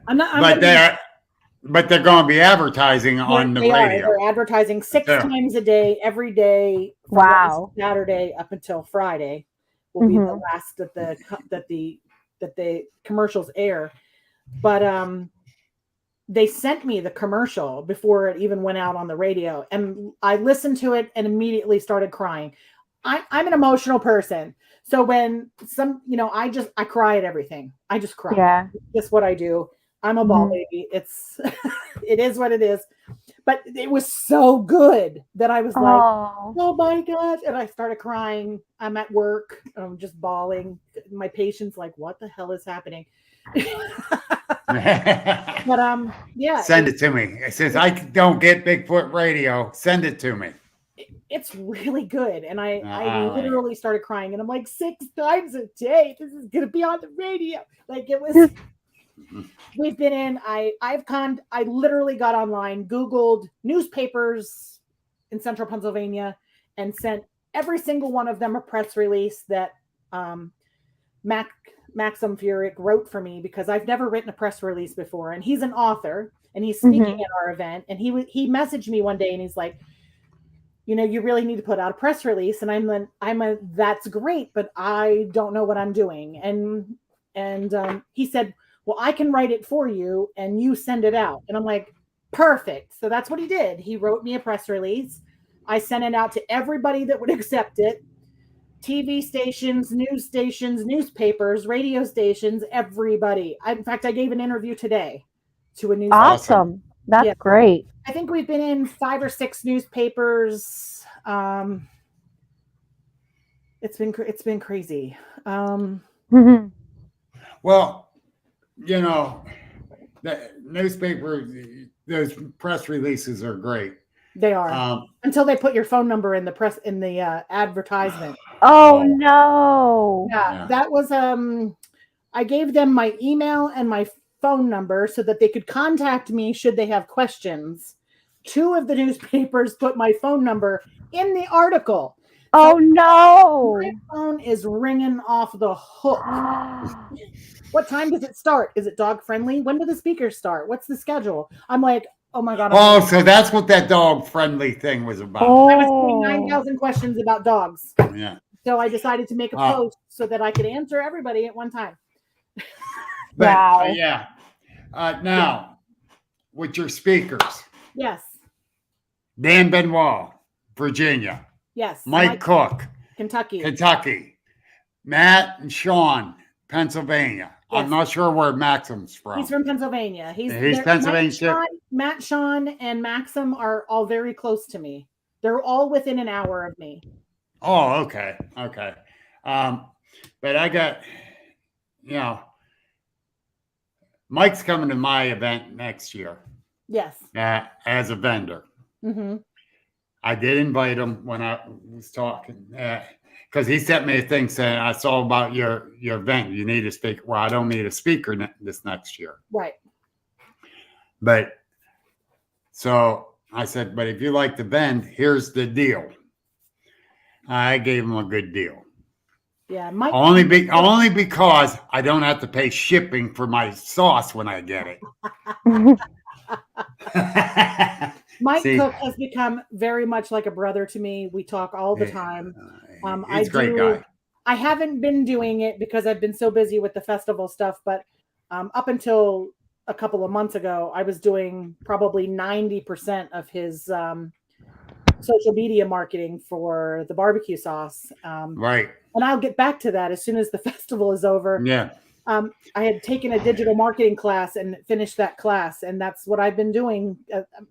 But they're going to be advertising on the radio. They're advertising 6 times a day, every day. Wow. Saturday up until Friday will be the last that the commercials air. But they sent me the commercial before it even went out on the radio, and I listened to it and immediately started crying. I'm an emotional person. So when I cry at everything. I just cry. Yeah. That's what I do. I'm a ball baby. It is what it is. But it was so good that I was like, oh my gosh. And I started crying. I'm at work. I'm just bawling. My patient's like, what the hell is happening? But yeah. Send it to me. It says I don't get Bigfoot radio. Send it to me. It's really good. And I literally started crying, and I'm like, 6 times a day. This is gonna be on the radio. Like, it was. We've been in. I literally got online, Googled newspapers in central Pennsylvania, and sent every single one of them a press release that Maxim Furyk wrote for me, because I've never written a press release before. And he's an author, and he's speaking at our event. And he messaged me one day, and he's like, you really need to put out a press release. And that's great, but I don't know what I'm doing. And he said, well, I can write it for you and you send it out. And I'm like, perfect. So that's what he did. He wrote me a press release. I sent it out to everybody that would accept it. TV stations, news stations, newspapers, radio stations, everybody. In fact, I gave an interview today to a news. Awesome. That's great. I think we've been in 5 or 6 newspapers. It's been crazy. Well, the newspaper, those press releases are great. They are until they put your phone number in the advertisement. Oh no! Yeah, that was I gave them my email and my phone number so that they could contact me should they have questions. 2 of the newspapers put my phone number in the article. Oh no! My phone is ringing off the hook. What time does it start? Is it dog friendly? When do the speakers start? What's the schedule? I'm like, oh my God. So that's what that dog friendly thing was about. I was getting 9,000 questions about dogs. Yeah. So I decided to make a post so that I could answer everybody at one time. Wow. Now, with your speakers. Yes. Dan Benoit, Virginia. Yes. Mike Cook, Kentucky. Matt and Sean, Pennsylvania. Yes. I'm not sure where Maxim's from. He's from Pennsylvania. He's Pennsylvania. Matt, Sean, and Maxim are all very close to me. They're all within an hour of me. Oh, okay. But I got, Mike's coming to my event next year. Yes. As a vendor. Mm-hmm. I did invite him when I was talking, because he sent me a thing saying, I saw about your event. You need a speaker. Well, I don't need a speaker this next year. Right. But so I said, but if you like the vend, here's the deal. I gave him a good deal. Yeah, Mike. Only because I don't have to pay shipping for my sauce when I get it. Mike See, Cook has become very much like a brother to me. We talk all the time. he's a great guy. I haven't been doing it because I've been so busy with the festival stuff, but up until a couple of months ago, I was doing probably 90% of his social media marketing for the barbecue sauce. Right. And I'll get back to that as soon as the festival is over. Yeah. I had taken a digital marketing class and finished that class, and that's what I've been doing.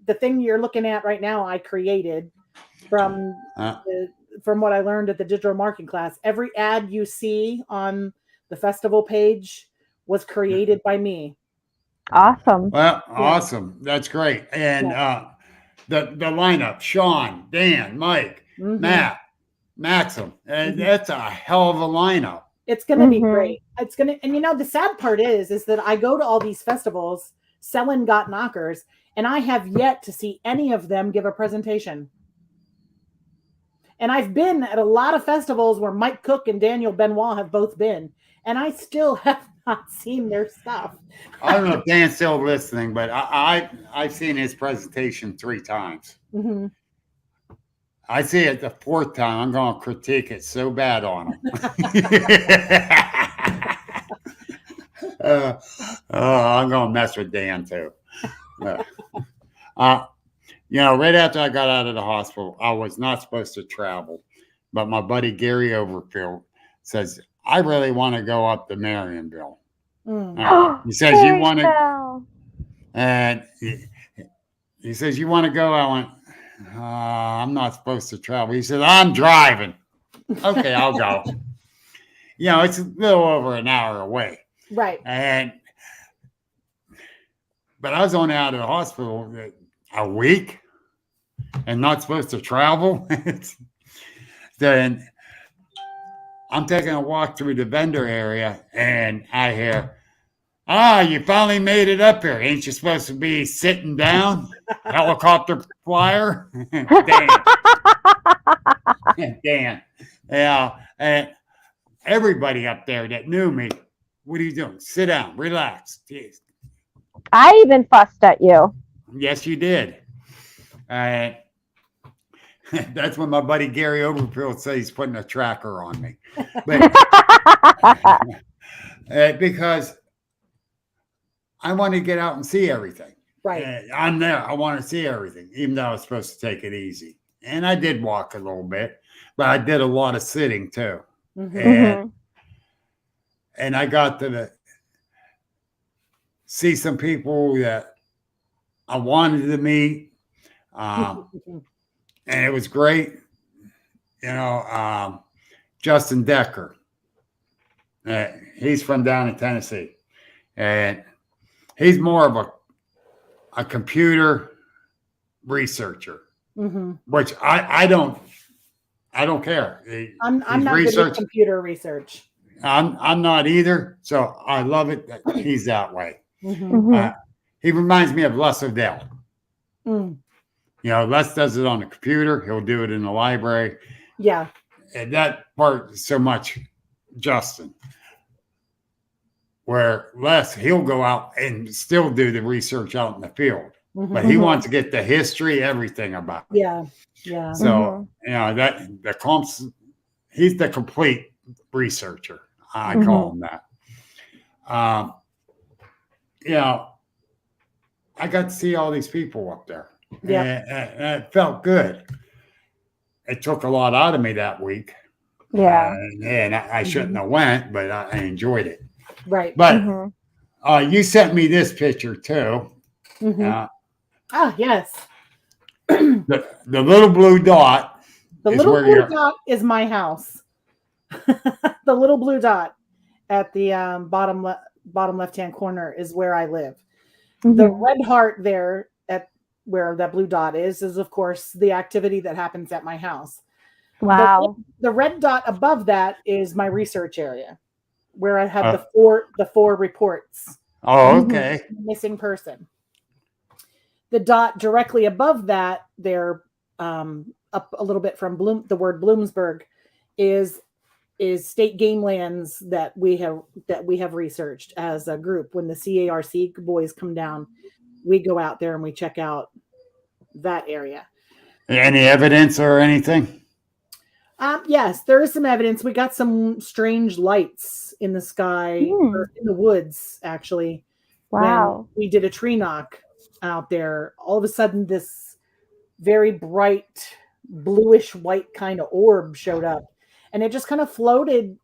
The thing you're looking at right now, I created from what I learned at the digital marketing class. Every ad you see on the festival page was created by me. Awesome. Well, awesome. That's great. And the lineup: Sean, Dan, Mike, Matt, Maxim, and that's a hell of a lineup. It's going to be great. It's going to, and the sad part is that I go to all these festivals selling got knockers, and I have yet to see any of them give a presentation. And I've been at a lot of festivals where Mike Cook and Daniel Benoit have both been, and I still have not seen their stuff. I don't know if Dan's still listening, but I've seen his presentation 3 times. Mm-hmm. I see it the 4th time. I'm going to critique it so bad on him. I'm going to mess with Dan too. Right after I got out of the hospital, I was not supposed to travel, but my buddy Gary Overfield says, I really want to go up to Marionville. He says, you want to, and he says, you want to go? I went, I'm not supposed to travel. He said, I'm driving. Okay, I'll go. It's a little over an hour away. Right. But I was only out of the hospital a week and not supposed to travel. Then I'm taking a walk through the vendor area and I hear, you finally made it up here. Ain't you supposed to be sitting down? Helicopter flyer? Dan. Yeah. And everybody up there that knew me, what are you doing? Sit down, relax. Jeez. I even fussed at you. Yes, you did. That's when my buddy Gary Overfield said he's putting a tracker on me. But because I want to get out and see everything. Right. I'm there. I want to see everything, even though I was supposed to take it easy. And I did walk a little bit, but I did a lot of sitting too. And I got to see some people that I wanted to meet. And it was great. Justin Decker. He's from down in Tennessee. And he's more of a computer researcher, which I don't care. I'm not good at computer research. I'm not either. So I love it that he's that way. He reminds me of Les Odell. Les does it on the computer. He'll do it in the library. Yeah. And that part is so much Justin. Where Les, he'll go out and still do the research out in the field. But he wants to get the history, everything about it. Yeah. Yeah. So, he's the complete researcher. I call him that. I got to see all these people up there. Yeah. And it felt good. It took a lot out of me that week. Yeah. And I shouldn't have went, but I enjoyed it. Right. But you sent me this picture too. Yes. The little blue dot. The little blue dot is my house. The little blue dot at the bottom left-hand corner is where I live. The red heart there at where that blue dot is of course the activity that happens at my house. Wow. The red dot above that is my research area where I have the four reports. Oh, okay. Missing person. The dot directly above that there up a little bit from the word Bloomsburg is is state game lands that we have researched as a group. When the CARC boys come down, we go out there and we check out that area. Any evidence or anything? Yes, there is some evidence. We got some strange lights in the sky, or in the woods, actually. Wow. When we did a tree knock out there, all of a sudden this very bright bluish white kind of orb showed up, and it just kind of floated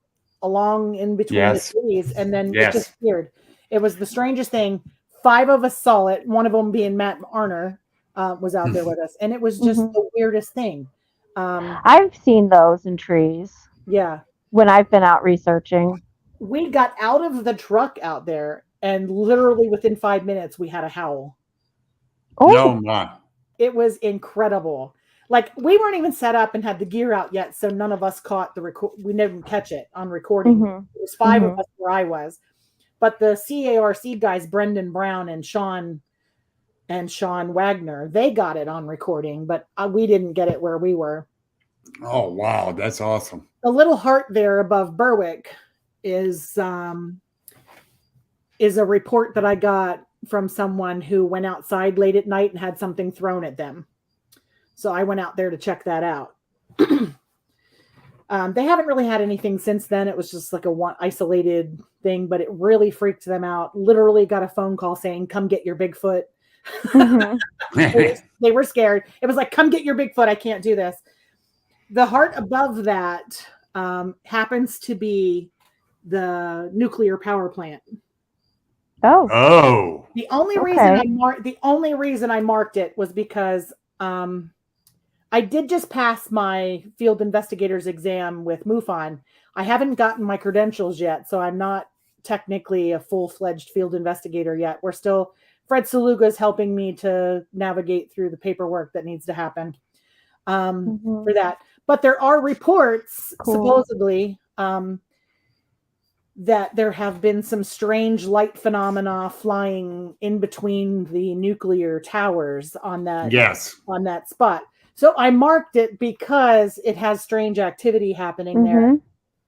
along in between the trees, and then it disappeared. It was the strangest thing. 5 of us saw it, one of them being Matt Arner was out there with us, and it was just the weirdest thing. I've seen those in trees. Yeah. When I've been out researching. We got out of the truck out there, and literally within 5 minutes, we had a howl. Oh, no, my. It was incredible. Like, we weren't even set up and had the gear out yet, so none of us caught the record. We didn't catch it on recording. It was 5 of us where I was. But the CARC guys, Brendan Brown and Sean Wagner, they got it on recording, but we didn't get it where we were. Oh, wow. That's awesome. The little heart there above Berwick is a report that I got from someone who went outside late at night and had something thrown at them. So I went out there to check that out. They haven't really had anything since then. It was just like a one isolated thing, but it really freaked them out. Literally got a phone call saying, "Come get your Bigfoot." They were scared. It was like, "Come get your Bigfoot. I can't do this." The heart above that happens to be the nuclear power plant. Oh. The only reason I marked it was because I did just pass my field investigator's exam with MUFON. I haven't gotten my credentials yet, so I'm not technically a full-fledged field investigator yet. We're still, Fred Saluga is helping me to navigate through the paperwork that needs to happen for that. But there are reports, supposedly, that there have been some strange light phenomena flying in between the nuclear towers on that spot. So I marked it because it has strange activity happening there.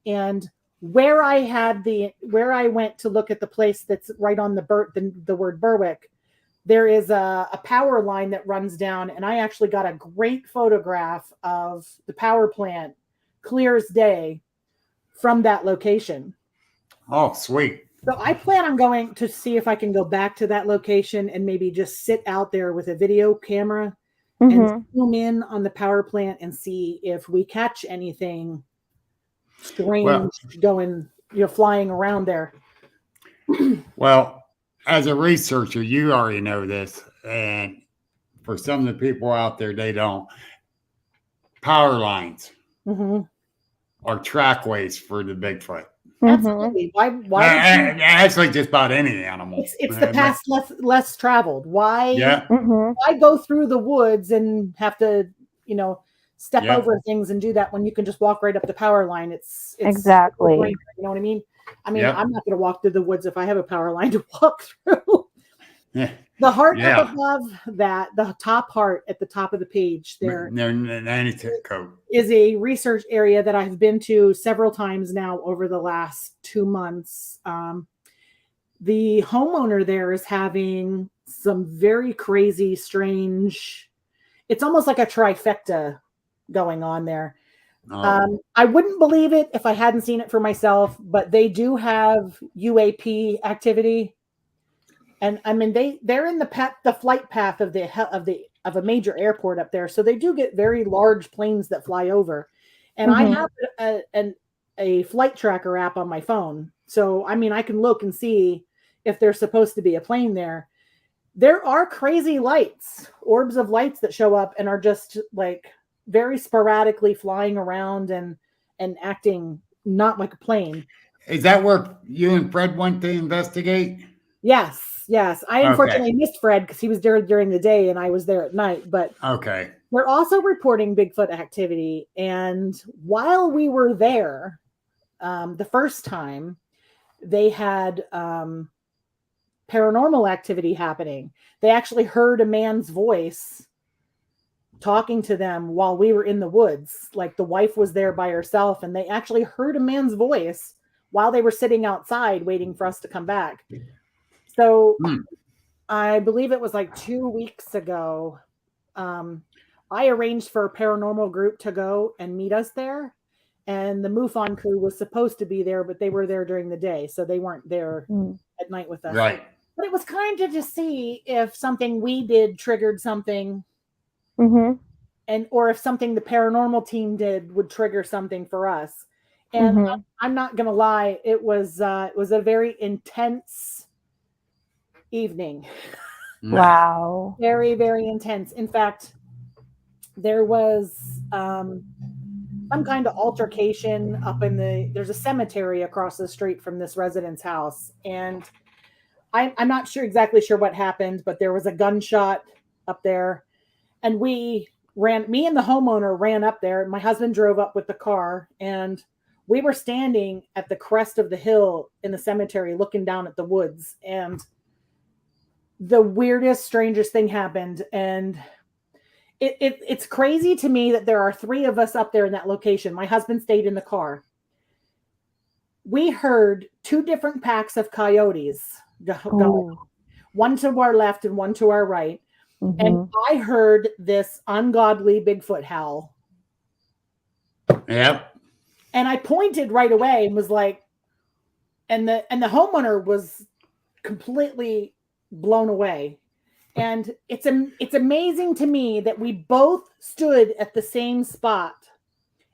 And where I went to look at the place that's right on the word Berwick, there is a power line that runs down, and I actually got a great photograph of the power plant, clear as day, from that location. Oh, sweet. So I plan on going to see if I can go back to that location and maybe just sit out there with a video camera and zoom in on the power plant and see if we catch anything strange flying around there. Well, as a researcher, you already know this, and for some of the people out there, they don't. Power lines are trackways for the Bigfoot. Absolutely. Why actually, just about any animal. It's the path less traveled. Why go through the woods and have to, step over things and do that when you can just walk right up the power line? It's exactly. You know what I mean? I'm not going to walk through the woods if I have a power line to walk through. The heart up above that, the top heart at the top of the page there, is a research area that I've been to several times now over the last 2 months. The homeowner there is having some very crazy, strange, it's almost like a trifecta going on there. I wouldn't believe it if I hadn't seen it for myself, but they do have UAP activity. And I mean, they're in the flight path of a major airport up there, so they do get very large planes that fly over. And I have a flight tracker app on my phone, so I mean, I can look and see if there's supposed to be a plane there. There are crazy lights, orbs of lights that show up and are just like very sporadically flying around and acting not like a plane. Is that where you and Fred went to investigate? Yes. I unfortunately missed Fred because he was there during the day and I was there at night. But we're also reporting Bigfoot activity. And while we were there, the first time, they had paranormal activity happening. They actually heard a man's voice talking to them while we were in the woods. Like the wife was there by herself, and they actually heard a man's voice while they were sitting outside waiting for us to come back. So I believe it was like 2 weeks ago. I arranged for a paranormal group to go and meet us there. And the MUFON crew was supposed to be there, but they were there during the day. So they weren't there at night with us. Right. But it was kind of to see if something we did triggered something. And or if something the paranormal team did would trigger something for us. And I'm not going to lie, it was a very intense evening. Wow. Very, very intense. In fact, there was some kind of altercation up there's a cemetery across the street from this resident's house. And I'm not exactly sure what happened, but there was a gunshot up there. And me and the homeowner ran up there. My husband drove up with the car, and we were standing at the crest of the hill in the cemetery looking down at the woods. And the weirdest, strangest thing happened. And it's crazy to me that there are 3 of us up there in that location. My husband stayed in the car. We heard 2 different packs of coyotes going, one to our left and one to our right. And I heard this ungodly Bigfoot howl. Yep. And I pointed right away and was like, and the homeowner was completely blown away. And it's amazing to me that we both stood at the same spot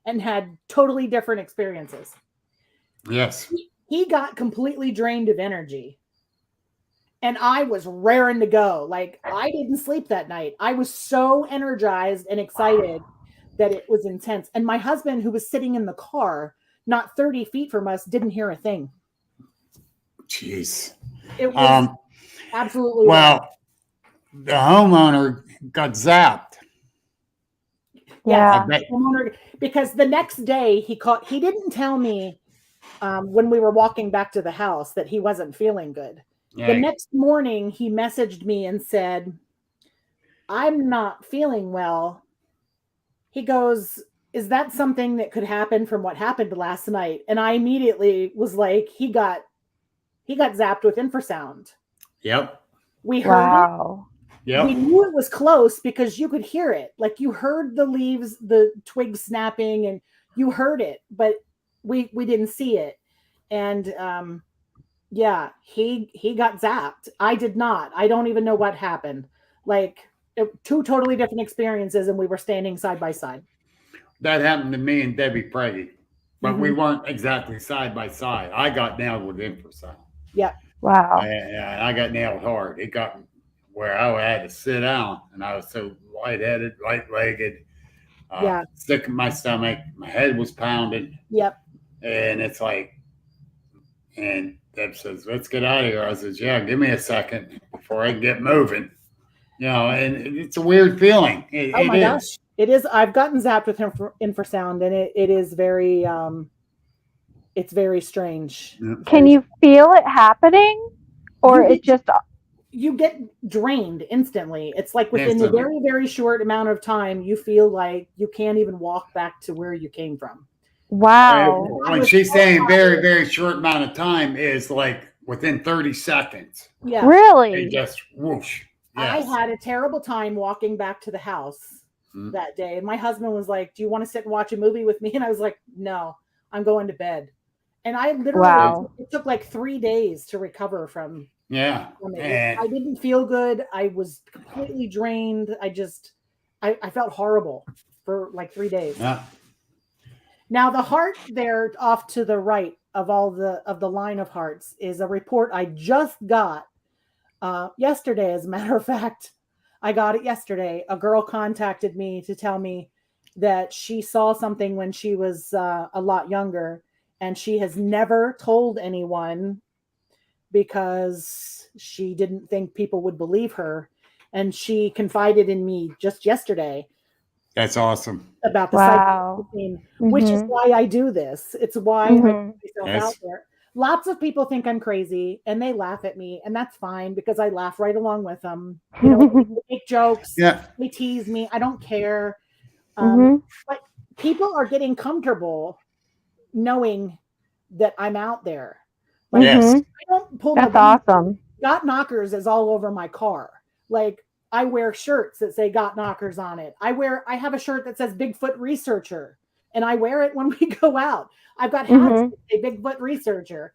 and had totally different experiences. Yes. He got completely drained of energy. And I was raring to go. Like, I didn't sleep that night. I was so energized and excited that it was intense. And my husband, who was sitting in the car, not 30 feet from us, didn't hear a thing. Jeez. It was absolutely well. The homeowner got zapped. Yeah. Because the next day he didn't tell me when we were walking back to the house that he wasn't feeling good. The next morning he messaged me and said, "I'm not feeling well." He goes, "Is that something that could happen from what happened last night?" And I immediately was like, he got zapped with infrasound. Yep. We heard it. Yep. We knew it was close because you could hear it. Like, you heard the leaves, the twigs snapping, and you heard it, but we didn't see it. And he got zapped. I did not. I don't even know what happened. Like, 2 totally different experiences, and we were standing side by side. That happened to me and Debbie Prady, but we weren't exactly side by side. I got nailed with infrasound. Yeah. Wow. And I got nailed hard. It got where I had to sit down, and I was so lightheaded, light-legged, sick in my stomach. My head was pounding. Yep. And it's like, and Deb says, "Let's get out of here." I says, "Yeah, give me a second before I can get moving." You know, and it's a weird feeling. Oh my gosh. It is. I've gotten zapped with infrasound, and it is very, it's very strange. Can you feel it happening, or it just? You get drained instantly. It's like within a very, very short amount of time, you feel like you can't even walk back to where you came from. Wow. When she's saying very, very short amount of time, is like within 30 seconds. Yeah. Really? It just whoosh. Yes. Yes. I had a terrible time walking back to the house that day. And my husband was like, "Do you want to sit and watch a movie with me?" And I was like, "No, I'm going to bed." And I literally, it took like 3 days to recover from. Yeah. I didn't feel good. I was completely drained. I felt horrible for like 3 days. Yeah. Now the heart there off to the right of the line of hearts is a report I just got yesterday. As a matter of fact, I got it yesterday. A girl contacted me to tell me that she saw something when she was a lot younger, and she has never told anyone because she didn't think people would believe her. And she confided in me just yesterday. That's awesome. About the psychic scene, which is why I do this. It's why I put myself out there. lots of people think I'm crazy and they laugh at me, and that's fine because I laugh right along with them. You know, they make jokes, they tease me. I don't care. But people are getting comfortable knowing that I'm out there. Like, Yes. I don't pull That's my awesome. Got Knockers is all over my car. Like, I wear shirts that say Got Knockers on it. I have a shirt that says Bigfoot Researcher, and I wear it when we go out. I've got hats that say Bigfoot Researcher.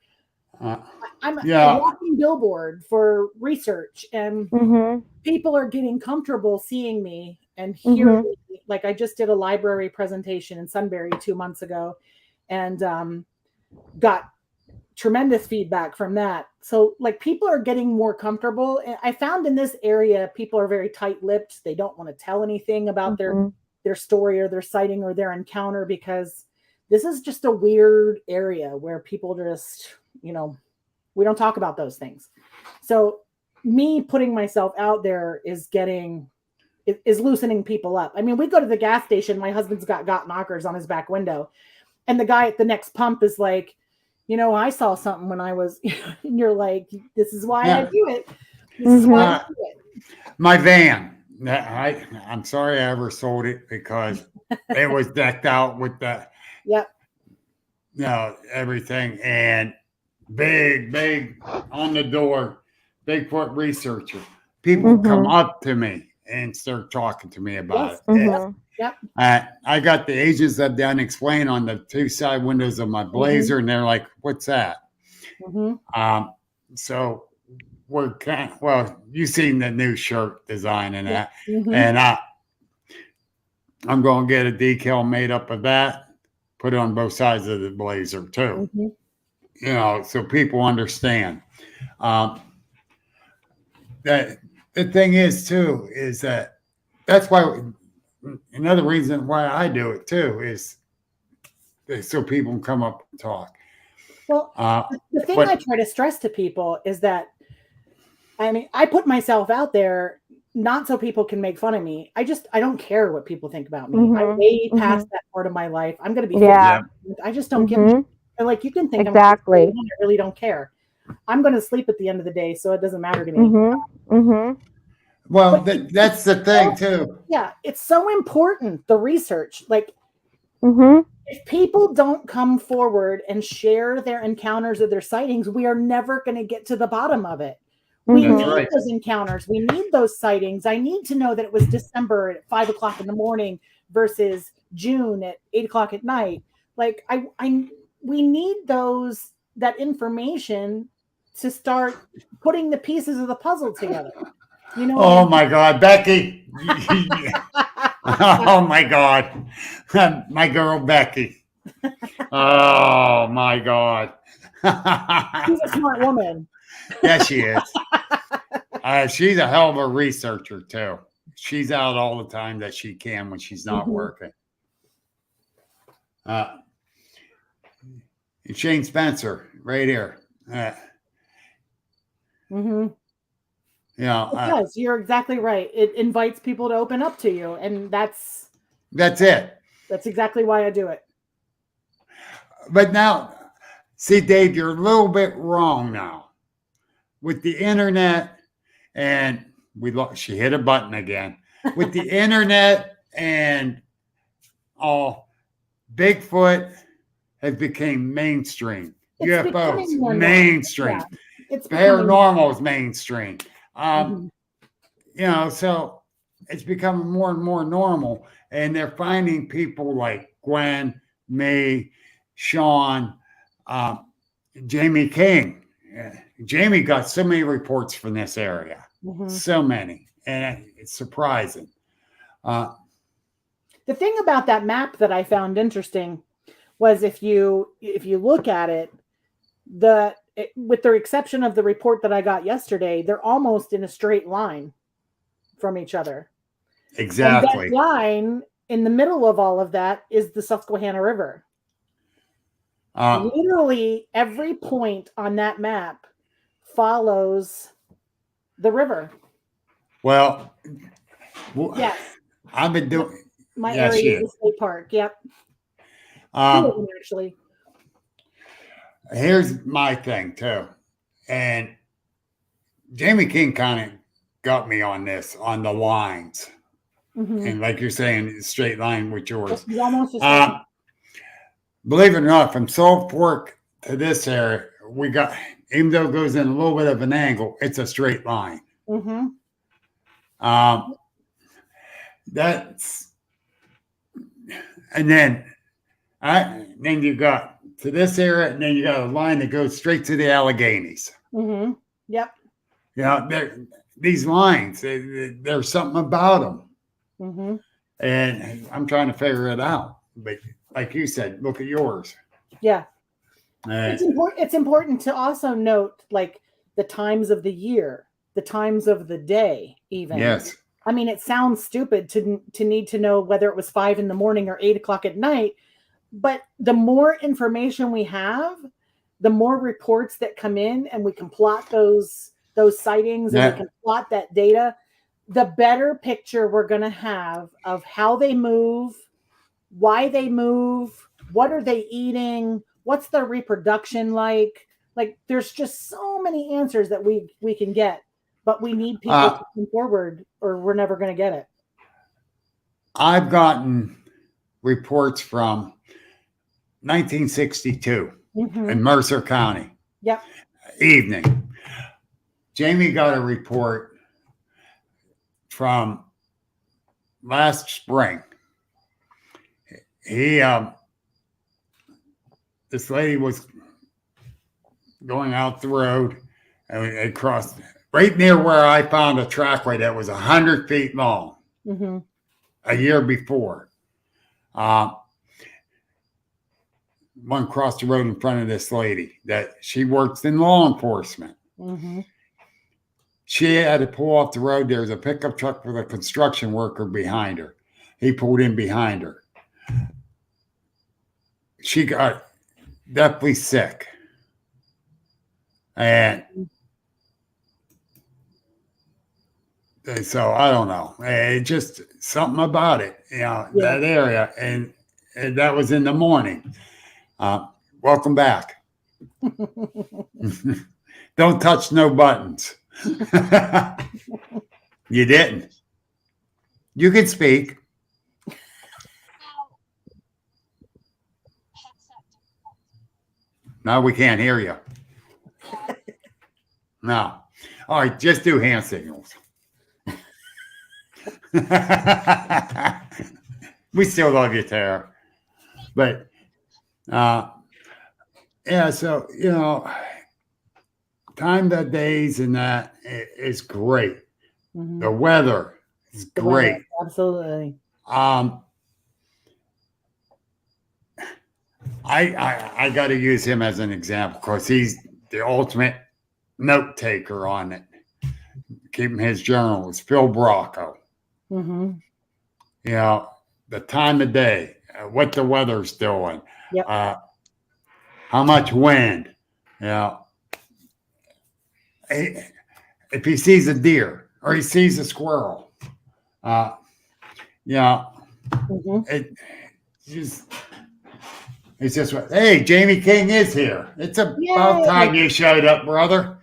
I'm a walking billboard for research, and people are getting comfortable seeing me and hearing me. Like, I just did a library presentation in Sunbury 2 months ago, and got tremendous feedback from that. So, like, people are getting more comfortable. And I found in this area, people are very tight-lipped. They don't want to tell anything about their story or their sighting or their encounter, because this is just a weird area where people just, you know, we don't talk about those things. So me putting myself out there is loosening people up. I mean, we go to the gas station. My husband's got Knockers on his back window, and the guy at the next pump is like, you know, I saw something when I was, and you're like, this is why I do it. This is why I do it. My van, I'm sorry I ever sold it, because it was decked out with the, everything, and big on the door, Bigfoot Researcher. People come up to me and start talking to me about it. I got the Agents of the Unexplained on the two side windows of my Blazer, and they're like, "What's that?" So we're you've seen the new shirt design and that, and I'm going to get a decal made up of that, put it on both sides of the Blazer too. You know, so people understand. That the thing is too is that's why. Another reason why I do it too is so people can come up and talk. Well, the thing I try to stress to people is that, I mean, I put myself out there not so people can make fun of me. I don't care what people think about me. I'm way past that part of my life. I'm going to be 50. I just don't give a shit. And like, you can think I'm crazy, I really don't care. I'm going to sleep at the end of the day, so it doesn't matter to me. Well, that's the thing too. Yeah, it's so important, the research. Like, if people don't come forward and share their encounters or their sightings, we are never going to get to the bottom of it. We need those encounters. We need those sightings. I need to know that it was December at 5 o'clock in the morning versus June at 8 o'clock at night. Like, we need that information to start putting the pieces of the puzzle together. You know? Oh my God, Becky! Oh my God, my girl Becky! Oh my God! She's a smart woman. Yeah, she is. She's a hell of a researcher too. She's out all the time that she can when she's not working. Shane Spencer, right here. It does. You're exactly right. It invites people to open up to you, and that's it. That's exactly why I do it. But now, see, Dave, you're a little bit wrong now with the internet, and she hit a button again with the internet, and all Bigfoot has become mainstream. UFOs mainstream. Yeah. It's paranormal is mainstream. You know, so it's becoming more and more normal, and they're finding people like Gwen, me, Sean, Jamie King. Jamie got so many reports from this area, so many, and it's surprising. The thing about that map that I found interesting was if you look at it, with the exception of the report that I got yesterday, they're almost in a straight line from each other. Exactly. And that line in the middle of all of that is the Susquehanna River. Literally every point on that map follows the river. Well, yes. I've been doing my area is the state park. Yep. Actually. Here's my thing too, and Jamie King kind of got me on this on the lines, and like you're saying, straight line with yours. It's almost the same. Believe it or not, from Salt Fork to this area, we got, even though it goes in a little bit of an angle, it's a straight line. That's, and then you got to this area, and then you got a line that goes straight to the Alleghenies. Yep. You know, these lines, there's something about them. And I'm trying to figure it out. But like you said, look at yours. Yeah. It's important to also note like the times of the year, the times of the day, even. Yes. I mean, it sounds stupid to need to know whether it was 5 a.m. or 8 o'clock at night, but the more information we have, the more reports that come in, and we can plot those sightings and we can plot that data, the better picture we're going to have of how they move, why they move, what are they eating, what's their reproduction like. Like, there's just so many answers that we can get, but we need people to come forward, or we're never going to get it. I've gotten reports from 1962 in Mercer County. Yep. Evening. Jamie got a report from last spring. This lady was going out the road, and it crossed right near where I found a trackway that was 100 feet long a year before. One crossed the road in front of this lady that she works in law enforcement. She had to pull off the road. There was a pickup truck with a construction worker behind her. He pulled in behind her. She got deathly sick. And so I don't know. It's just something about it, that area. And that was in the morning. Welcome back. Don't touch no buttons. You didn't. You can speak. No, we can't hear you. No. All right, just do hand signals. We still love you, Tara. But so time of days and that is great. The weather is great. Absolutely. I got to use him as an example because he's the ultimate note taker on it. Keeping his journal is Phil Bracco. The time of day, what the weather's doing, how much wind. If he sees a deer or he sees a squirrel, it's just hey, Jamie King is here. It's about time you showed up, brother.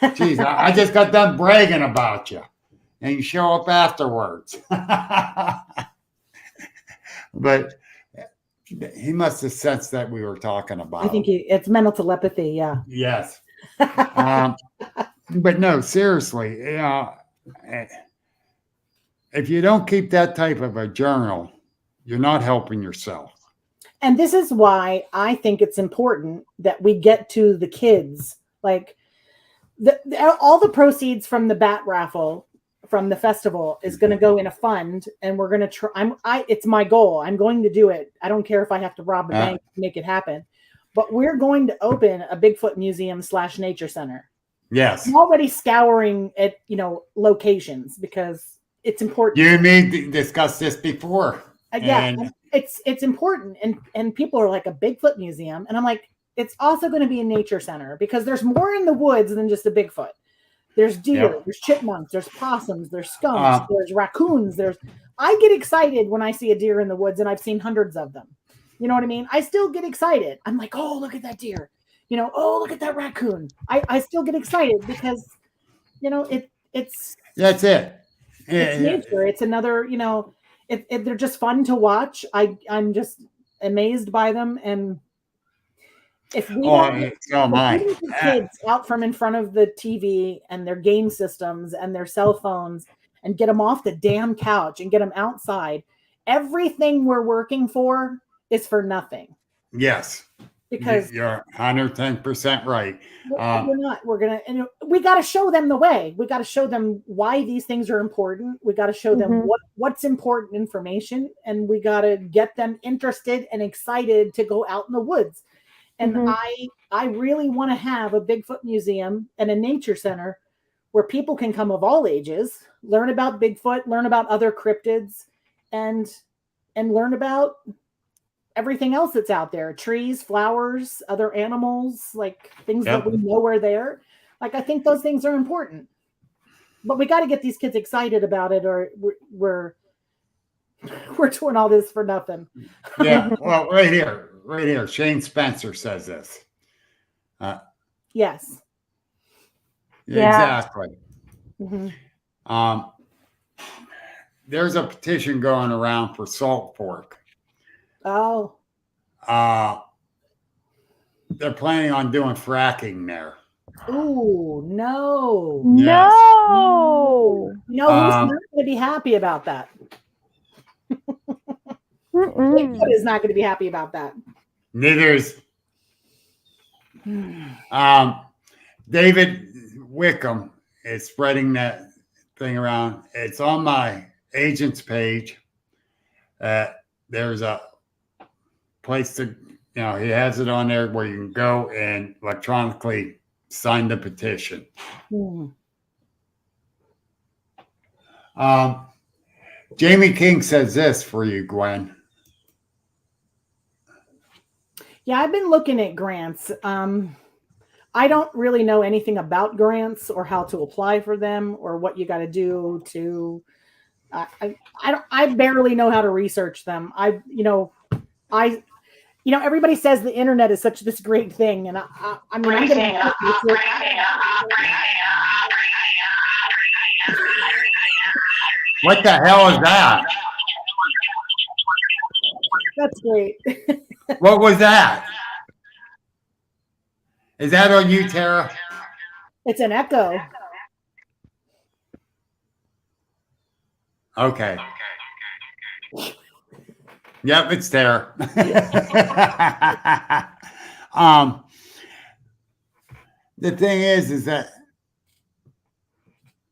Jeez, I just got done bragging about you, and you show up afterwards. But he must have sensed that we were talking about. I think it's mental telepathy. Yeah. Yes. But no, seriously, if you don't keep that type of a journal, you're not helping yourself. And this is why I think it's important that we get to the kids. Like all the proceeds from the bat raffle from the festival is going to go in a fund, and we're going to try. It's my goal. I'm going to do it. I don't care if I have to rob a bank to make it happen. But we're going to open a Bigfoot museum / nature center. Yes. I'm already scouring at locations because it's important. You and me discussed this before. And it's important, and people are like, a Bigfoot museum, and I'm like, it's also going to be a nature center because there's more in the woods than just a Bigfoot. There's deer, there's chipmunks, there's possums, there's skunks, there's raccoons. I get excited when I see a deer in the woods, and I've seen hundreds of them. You know what I mean? I still get excited. I'm like, oh, look at that deer. oh, look at that raccoon. I still get excited because, it's That's it. it's nature. It's another, they're just fun to watch. I'm just amazed by them. And if we get the kids out from in front of the TV and their game systems and their cell phones and get them off the damn couch and get them outside, everything we're working for is for nothing. Yes. Because you're 110% right. We got to show them the way. We got to show them why these things are important. We got to show them what's important information, and we got to get them interested and excited to go out in the woods. And I really want to have a Bigfoot museum and a nature center where people can come of all ages, learn about Bigfoot, learn about other cryptids, and learn about everything else that's out there, trees, flowers, other animals, like things that we know are there. Like, I think those things are important, but we got to get these kids excited about it, or we're doing all this for nothing. Yeah. Well, right here, Shane Spencer says this. Yes. Exactly. There's a petition going around for salt pork. Oh. They're planning on doing fracking there. Ooh, no. Yes. No. Who's not going to be happy about that? Bigfoot is not going to be happy about that. Neither is David Wickham is spreading that thing around. It's on my agent's page. There's a place to, he has it on there where you can go and electronically sign the petition. Jamie King says this for you, Gwen. Yeah, I've been looking at grants. I don't really know anything about grants or how to apply for them or what you got to do to. I barely know how to research them. Everybody says the internet is such this great thing, and I'm going to. What the hell is that? That's great. What was that? Is that on you, Tara? It's an echo. Okay. Yep, it's Tara. The thing is that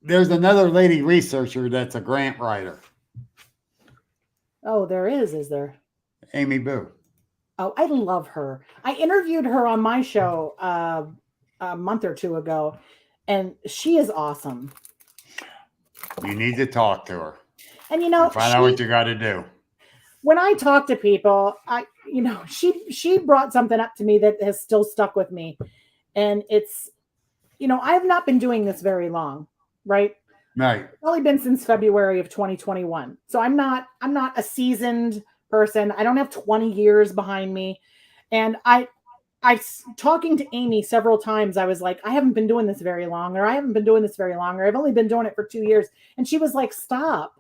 there's another lady researcher that's a grant writer. Oh, there is there? Amy Boo. Oh, I love her. I interviewed her on my show a month or two ago, and she is awesome. You need to talk to her. And find out what you got to do. When I talk to people, she brought something up to me that has still stuck with me, and it's, I have not been doing this very long, right? Right. It's only been since February of 2021, so I'm not a seasoned person. I don't have 20 years behind me, and I talking to Amy several times. I was like, I haven't been doing this very long, or I haven't been doing this very long, or I've only been doing it for 2 years, and she was like, stop.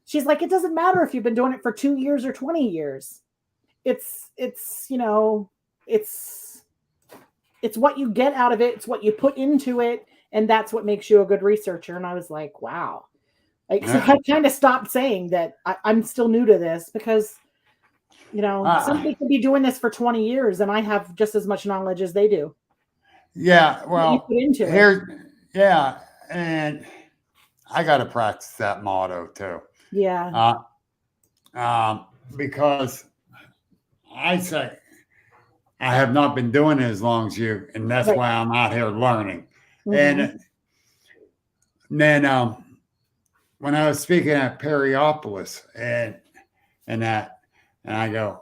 She's like, it doesn't matter if you've been doing it for 2 years or 20 years. It's what you get out of it. It's what you put into it. And that's what makes you a good researcher. And I was like, wow. So I kind of stopped saying that I'm still new to this because, somebody could be doing this for 20 years and I have just as much knowledge as they do. Yeah. Well, here, yeah. And I got to practice that motto too. Yeah. Because I say I have not been doing it as long as you, and that's why I'm out here learning. And then when I was speaking at Periopolis and I go,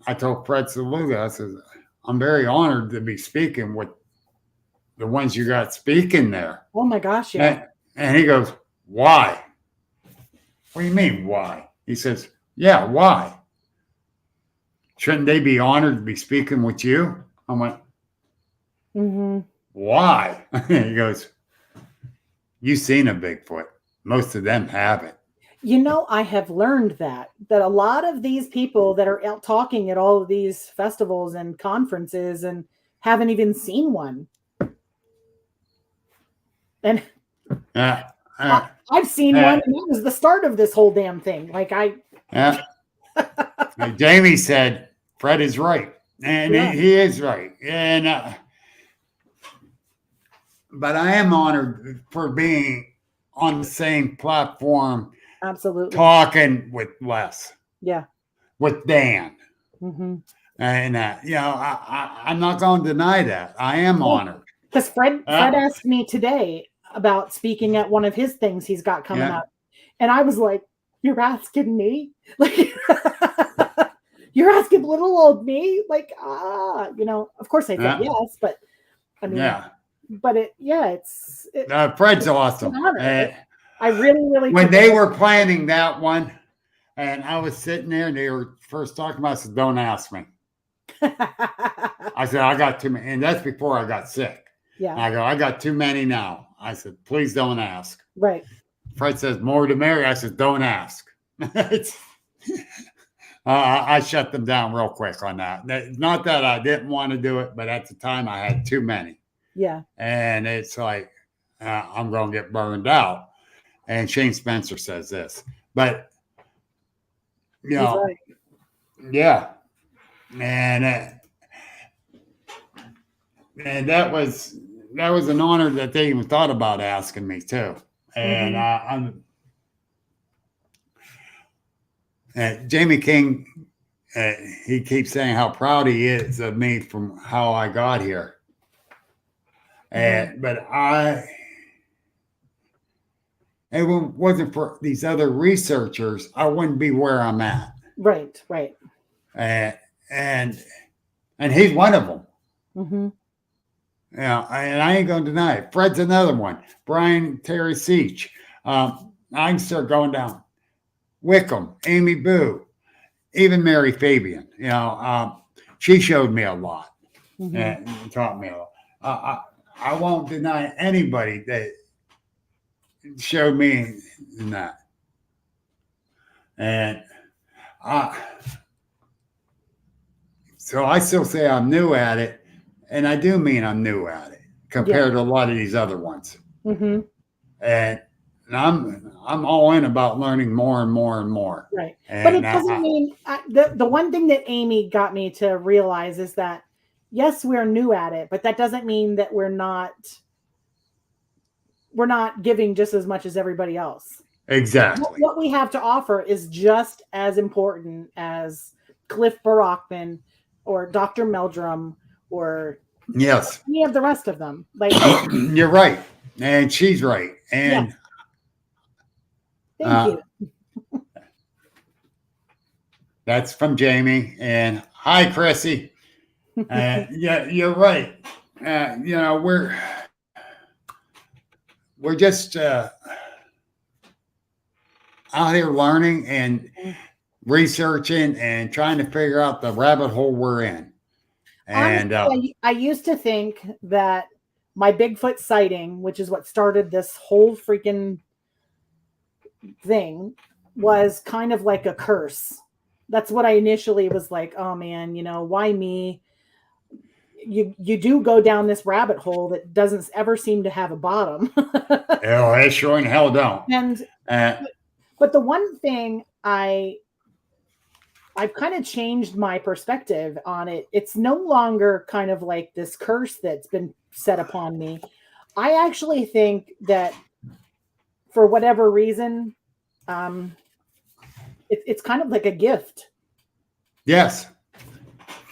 I told Fred Saluga, I said, I'm very honored to be speaking with the ones you got speaking there. Oh my gosh, yeah. And he goes, why? What do you mean, why? He says, yeah, why? Shouldn't they be honored to be speaking with you? I went, Mm-hmm. Why? He goes, "You seen a Bigfoot? Most of them haven't." You know, I have learned that a lot of these people that are out talking at all of these festivals and conferences and haven't even seen one. And Uh, I've seen one, and that was the start of this whole damn thing. Jamie said Fred is right, and Yeah. he is right. And but I am honored for being on the same platform, Absolutely. talking with Les, Yeah. with Dan. Mm-hmm. And I'm not going to deny that. I am honored. Because Fred asked me today about speaking at one of his things he's got coming up, and I was like, "You're asking me? Like, you're asking little old me? Like, Of course I said yes, but I mean, but it's Fred's awesome. I really when they were planning that one, and I was sitting there, and they were first talking about. I said, "Don't ask me." I said, "I got too many," and that's before I got sick. Yeah. And I go, "I got too many now." I said, "Please don't ask." Right. Fred says, "More to marry." I said, "Don't ask." I shut them down real quick on that. Not that I didn't want to do it, but at the time I had too many. Yeah. And it's like, I'm going to get burned out. And Shane Spencer says this, but He's right. Yeah. And that was an honor that they even thought about asking me too. And Jamie King, he keeps saying how proud he is of me from how I got here. But if it wasn't for these other researchers, I wouldn't be where I'm at. Right. And he's one of them. Mm-hmm. Yeah, and I ain't going to deny it. Fred's another one. Brian Terry Seach. I can start going down. Wickham, Amy Boo, even Mary Fabian. She showed me a lot and taught me a lot. I won't deny anybody that showed me in that. And so I still say I'm new at it. And I do mean I'm new at it compared to a lot of these other ones. Mm-hmm. And I'm all in about learning more and more and more. Right. But it doesn't mean the one thing that Amy got me to realize is that, yes, we're new at it, but that doesn't mean that we're not giving just as much as everybody else. Exactly. What we have to offer is just as important as Cliff Barackman or Dr. Meldrum or any of the rest of them. Like, you're right, and she's right, and thank you. That's from Jamie. And hi, Chrissy. Yeah, you're right. We're just out here learning and researching and trying to figure out the rabbit hole we're in. And honestly, I used to think that my Bigfoot sighting, which is what started this whole freaking thing, was kind of like a curse. That's what I initially was like, oh man, why me? You do go down this rabbit hole that doesn't ever seem to have a bottom. It sure in hell don't. And but the one thing I've kind of changed my perspective on it. It's no longer kind of like this curse that's been set upon me. I actually think that for whatever reason, it's kind of like a gift. Yes.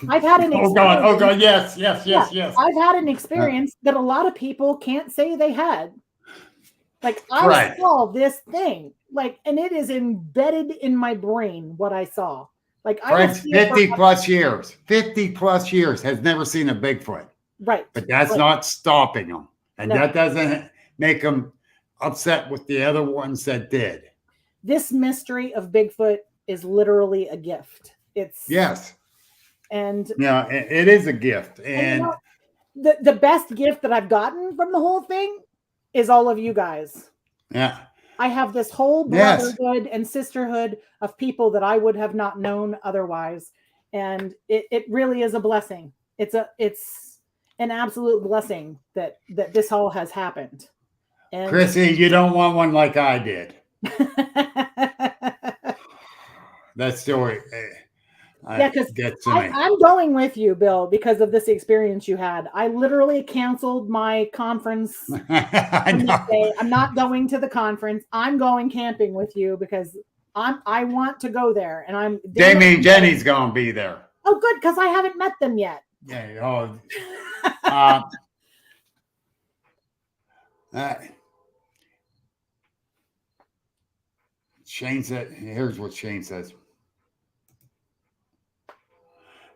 I've had an experience. Oh God. Yes. I've had an experience that a lot of people can't say they had. Like, I saw this thing, and it is embedded in my brain what I saw. Like, Fred's 50 plus years has never seen a Bigfoot. Right. But that's not stopping him. And that doesn't make him upset with the other ones that did. This mystery of Bigfoot is literally a gift. Yes. And it is a gift. And the best gift that I've gotten from the whole thing is all of you guys. Yeah. I have this whole brotherhood and sisterhood of people that I would have not known otherwise. And it really is a blessing. It's an absolute blessing that this all has happened. And Chrissy, you don't want one like I did. That story because gets to me. I'm going with you, Bill, because of this experience you had. I literally canceled my conference. I'm not going to the conference. I'm going camping with you because I want to go there, and I'm. Jamie and Jenny's gonna be there. Oh, good, because I haven't met them yet. Yeah. Shane said, here's what Shane says.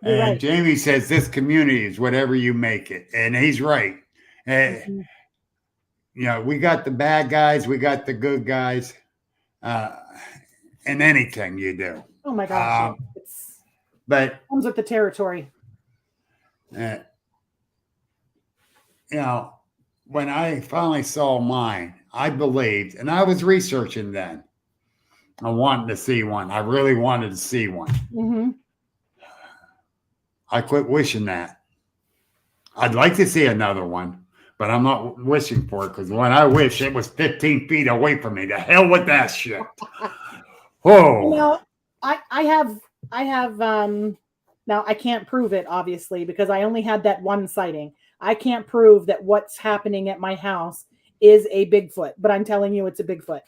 You're and right. Jamie says, this community is whatever you make it. And he's right. You know, we got the bad guys, we got the good guys, in anything you do. Oh my gosh. But comes with the territory. You know, when I finally saw mine, I believed, and I was researching then. I wanted to see one. I really wanted to see one. Mm-hmm. I quit wishing that. I'd like to see another one, but I'm not wishing for it because when I wish, it was 15 feet away from me. The hell with that shit. Oh. You know, I have now I can't prove it obviously because I only had that one sighting. I can't prove that what's happening at my house is a Bigfoot, but I'm telling you it's a Bigfoot.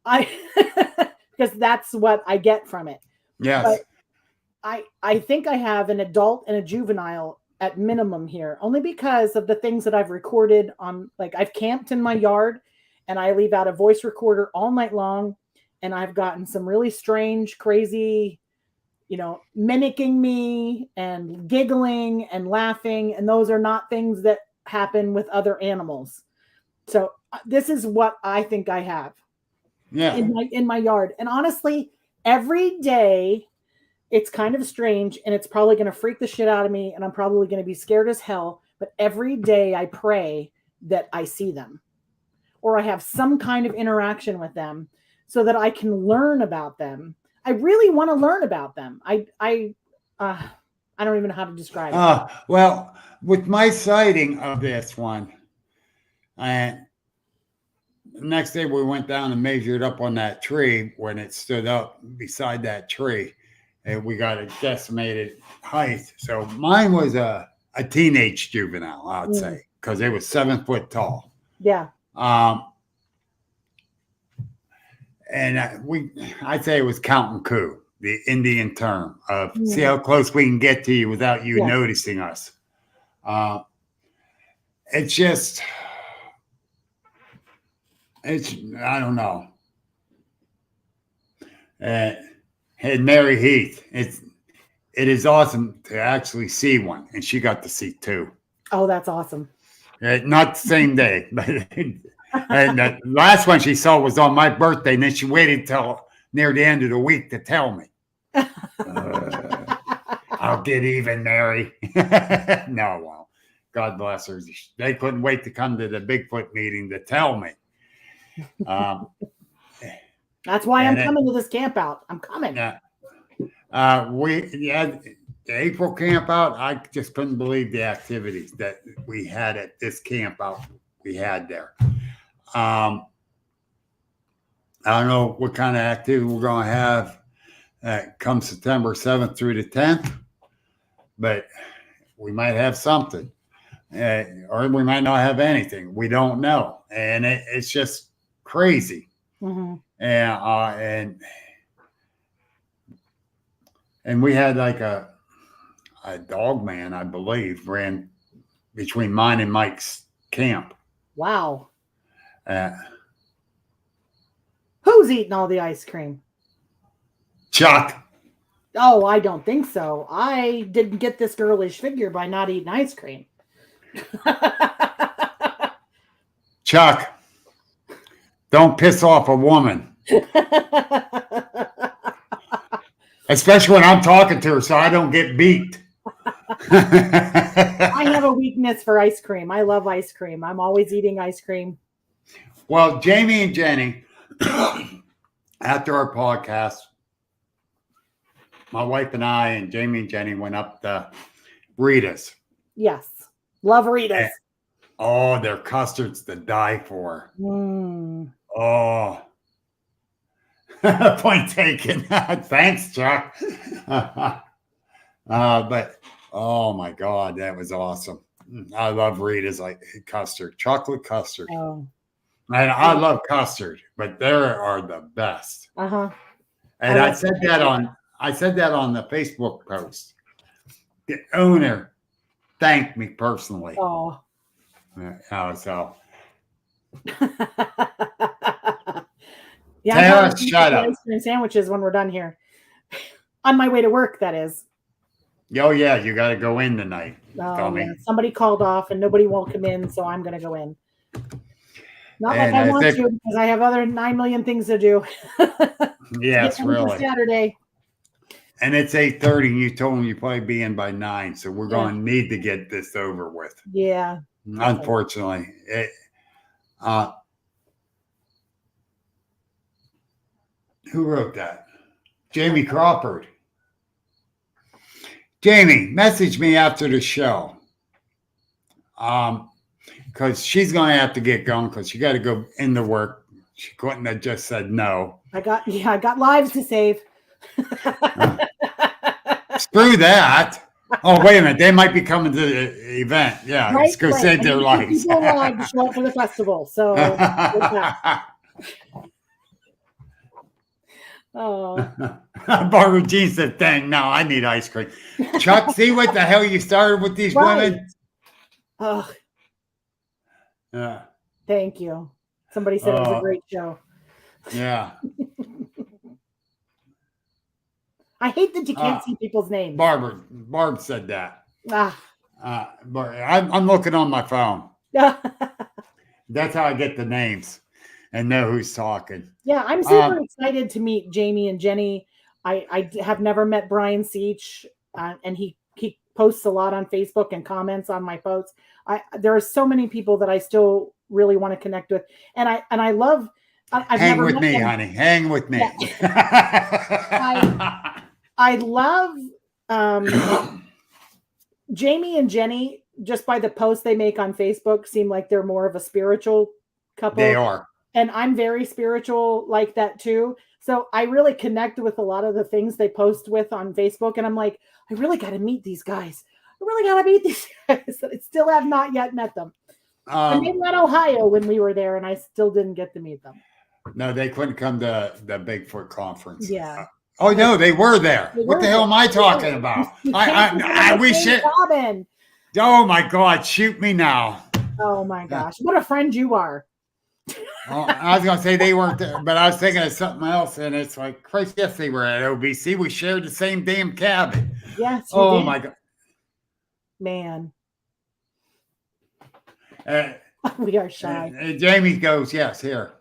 Because that's what I get from it. Yes. But I think I have an adult and a juvenile at minimum here, only because of the things that I've recorded on, like I've camped in my yard and I leave out a voice recorder all night long. And I've gotten some really strange, crazy, you know, mimicking me and giggling and laughing. And those are not things that happen with other animals. So this is what I think I have in my yard. And honestly, every day it's kind of strange and it's probably going to freak the shit out of me. And I'm probably going to be scared as hell. But every day I pray that I see them or I have some kind of interaction with them so that I can learn about them. I really want to learn about them. I don't even know how to describe it. Well, with my sighting of this one, the next day we went down and measured up on that tree when it stood up beside that tree, and we got a decimated height. So mine was a teenage juvenile, I'd say, because it was 7 foot tall. Yeah. And I'd say it was count and coup, the Indian term of see how close we can get to you without you noticing us. It's just, I don't know. And Mary Heath, it is awesome to actually see one, and she got to see two. Oh, that's awesome. Not the same day, but and the last one she saw was on my birthday, and then she waited till near the end of the week to tell me. I'll get even, Mary. No, well, God bless her. They couldn't wait to come to the Bigfoot meeting to tell me. That's why I'm coming to this camp out. I'm coming. The April camp out, I just couldn't believe the activities that we had at this camp out we had there. I don't know what kind of activity we're going to have come September 7th through the 10th, but we might have something, or we might not have anything. We don't know, and it's just crazy. Mm-hmm. And we had like a dog man, I believe, ran between mine and Mike's camp. Wow. Who's eating all the ice cream? Chuck. Oh, I don't think so. I didn't get this girlish figure by not eating ice cream. Chuck, don't piss off a woman. Especially when I'm talking to her so I don't get beat. I have a weakness for ice cream. I love ice cream. I'm always eating ice cream. Well, Jamie and Jenny, after our podcast, my wife and I and Jamie and Jenny went up to Rita's. Yes. Love Rita's. Oh, their custards to die for. Mm. Oh. Point taken. Thanks, Chuck. But oh my God, that was awesome. I love Rita's like custard, chocolate custard. Oh. And I love custard, but they are the best. Uh-huh. And I said that on the Facebook post. The owner thanked me personally. Oh. So yeah, Tara, shut up. Ice cream sandwiches when we're done here. On my way to work, that is. Oh yeah, you got to go in tonight. Oh, yeah. Somebody called off and nobody will come in, so I'm going to go in. Not like I want to, because I have other 9 million things to do. Yes, really. Saturday. And it's 8:30. You told me you'd probably be in by 9, so we're going to need to get this over with. Yeah. Unfortunately, who wrote that? Jamie Crawford. Jamie, message me after the show. Because she's going to have to get going because she got to go into work. She couldn't have just said no. I got lives to save. Screw that. Oh, wait a minute. They might be coming to the event. Yeah, Right, let's go save their lives. People alive to show up for the festival. So, oh. Barbara Jean said, "Dang, no, I need ice cream." Chuck, see what the hell you started with these women? Oh, Yeah. thank you. Somebody said it was a great show. Yeah. I hate that you can't see people's names. Barb said that. Ah. I'm looking on my phone. That's how I get the names and know who's talking. Yeah, I'm super excited to meet Jamie and Jenny. I have never met Brian Seach, and he posts a lot on Facebook and comments on my posts. There are so many people that I still really want to connect with, and I love. Hang with me, honey. Hang with me. Yeah. I love Jamie and Jenny. Just by the posts they make on Facebook, seem like they're more of a spiritual couple. They are. And I'm very spiritual like that too. So I really connect with a lot of the things they post with on Facebook. And I'm like, I really got to meet these guys. I really got to meet these guys. I still have not yet met them. And they met Ohio when we were there, and I still didn't get to meet them. No, they couldn't come to the Bigfoot conference. Yeah. Oh, no, they were there. What the hell am I talking about? We should. Robin. Oh, my God. Shoot me now. Oh, my gosh. What a friend you are. Oh, I was going to say they weren't there, but I was thinking of something else, and it's like, Christ, yes, they were at OBC. We shared the same damn cabin. Yes. Oh, did. my God. Man. We are shy. Jamie goes, yes, here.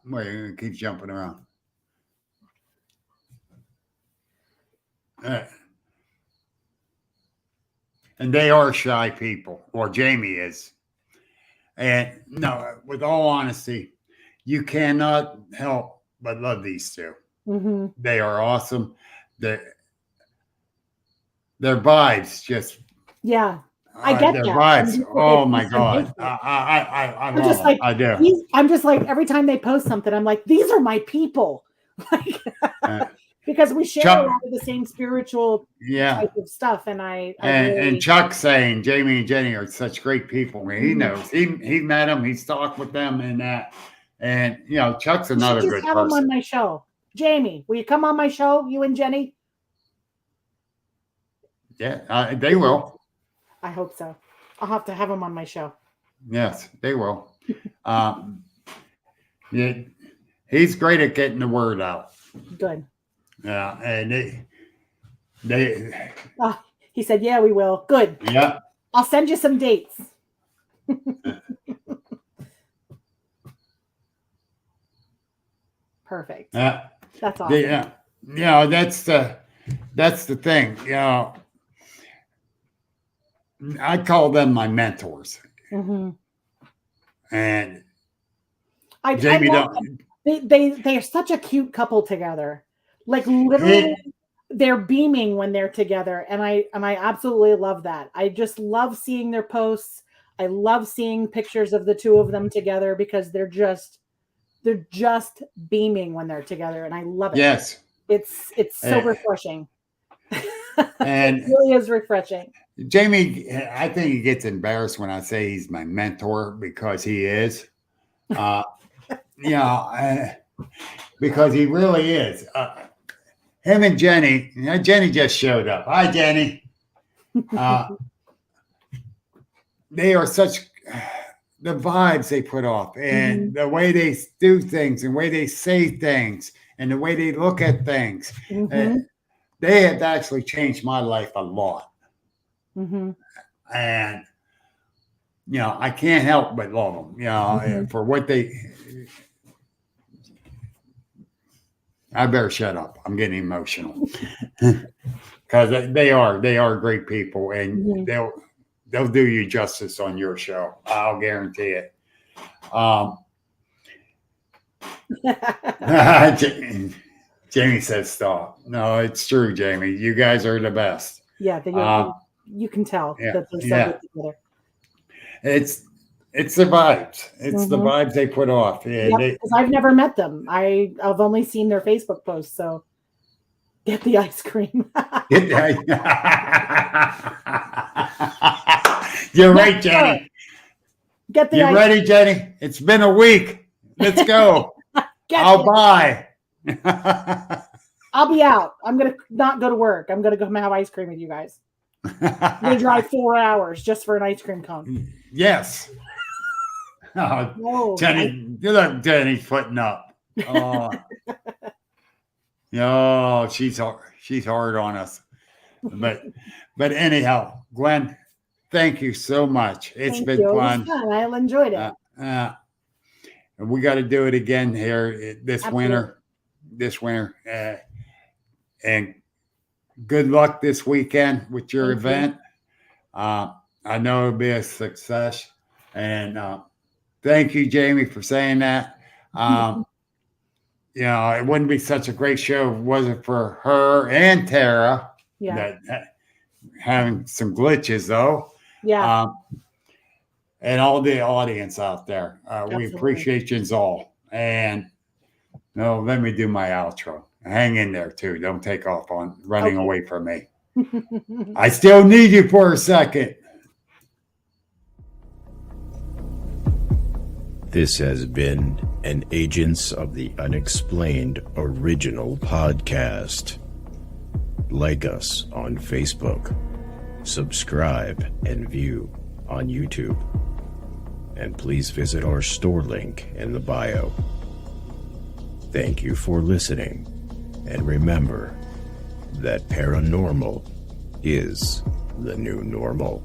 Wait, it keeps jumping around. And they are shy people, or Jamie is. And no, with all honesty, you cannot help but love these two. Mm-hmm. They are awesome. Their vibes just. Yeah, I get their that. vibes. Oh my God, I love just like, I do. I'm just like every time they post something, I'm like, these are my people, like, because we share a lot of the same spiritual type of stuff. And and Chuck saying Jamie and Jenny are such great people. I mean, he knows he met them, he's talked with them, and that, and you know, Chuck's another good person. Have him on my show, Jamie. Will you come on my show, you and Jenny? Yeah, they will. I hope so. I'll have to have him on my show. Yes, they will. Yeah, he's great at getting the word out. Good. Yeah, and he said, "Yeah, we will." Good. Yeah. I'll send you some dates. Perfect. Yeah. That's awesome. Yeah. Yeah, that's the thing. You know, I call them my mentors. Mm-hmm. And I Jamie love don't. they're such a cute couple together. Like literally, they're beaming when they're together, and I absolutely love that. I just love seeing their posts. I love seeing pictures of the two of them together because they're just beaming when they're together, and I love it. Yes, it's so refreshing. And it really is refreshing. Jamie, I think he gets embarrassed when I say he's my mentor because he is. Because he really is. Him and Jenny, Jenny just showed up. Hi, Jenny. They are such the vibes they put off and the way they do things and the way they say things and the way they look at things. They have actually changed my life a lot. And, I can't help but love them, for what they. I better shut up. I'm getting emotional because they are great people, and they'll do you justice on your show. I'll guarantee it. Jamie says stop. No, it's true, Jamie. You guys are the best. Yeah, you can tell that they're so good together. It's the vibes. It's the vibes they put off. Because I've never met them. I've only seen their Facebook posts. So get the ice cream. You're right, Jenny. Get the. You ready, Jenny? It's been a week. Let's go. I'll buy. I'll be out. I'm gonna not go to work. I'm gonna go have ice cream with you guys. I'm gonna drive 4 hours just for an ice cream cone. Yes. Jenny, look, Jenny's footing up. She's hard on us. But anyhow, Gwen, thank you so much. It's been fun. It was fun. I enjoyed it. We got to do it again here this winter. And good luck this weekend with your event. I know it'll be a success. And thank you, Jamie, for saying that. It wouldn't be such a great show if it wasn't for her and Tara. That having some glitches, though. Yeah. And all the audience out there. We appreciate you all. And let me do my outro. Hang in there, too. Don't take off on running away from me. I still need you for a second. This has been an Agents of the Unexplained original podcast. Like us on Facebook. Subscribe and view on YouTube. And please visit our store link in the bio. Thank you for listening. And remember that paranormal is the new normal.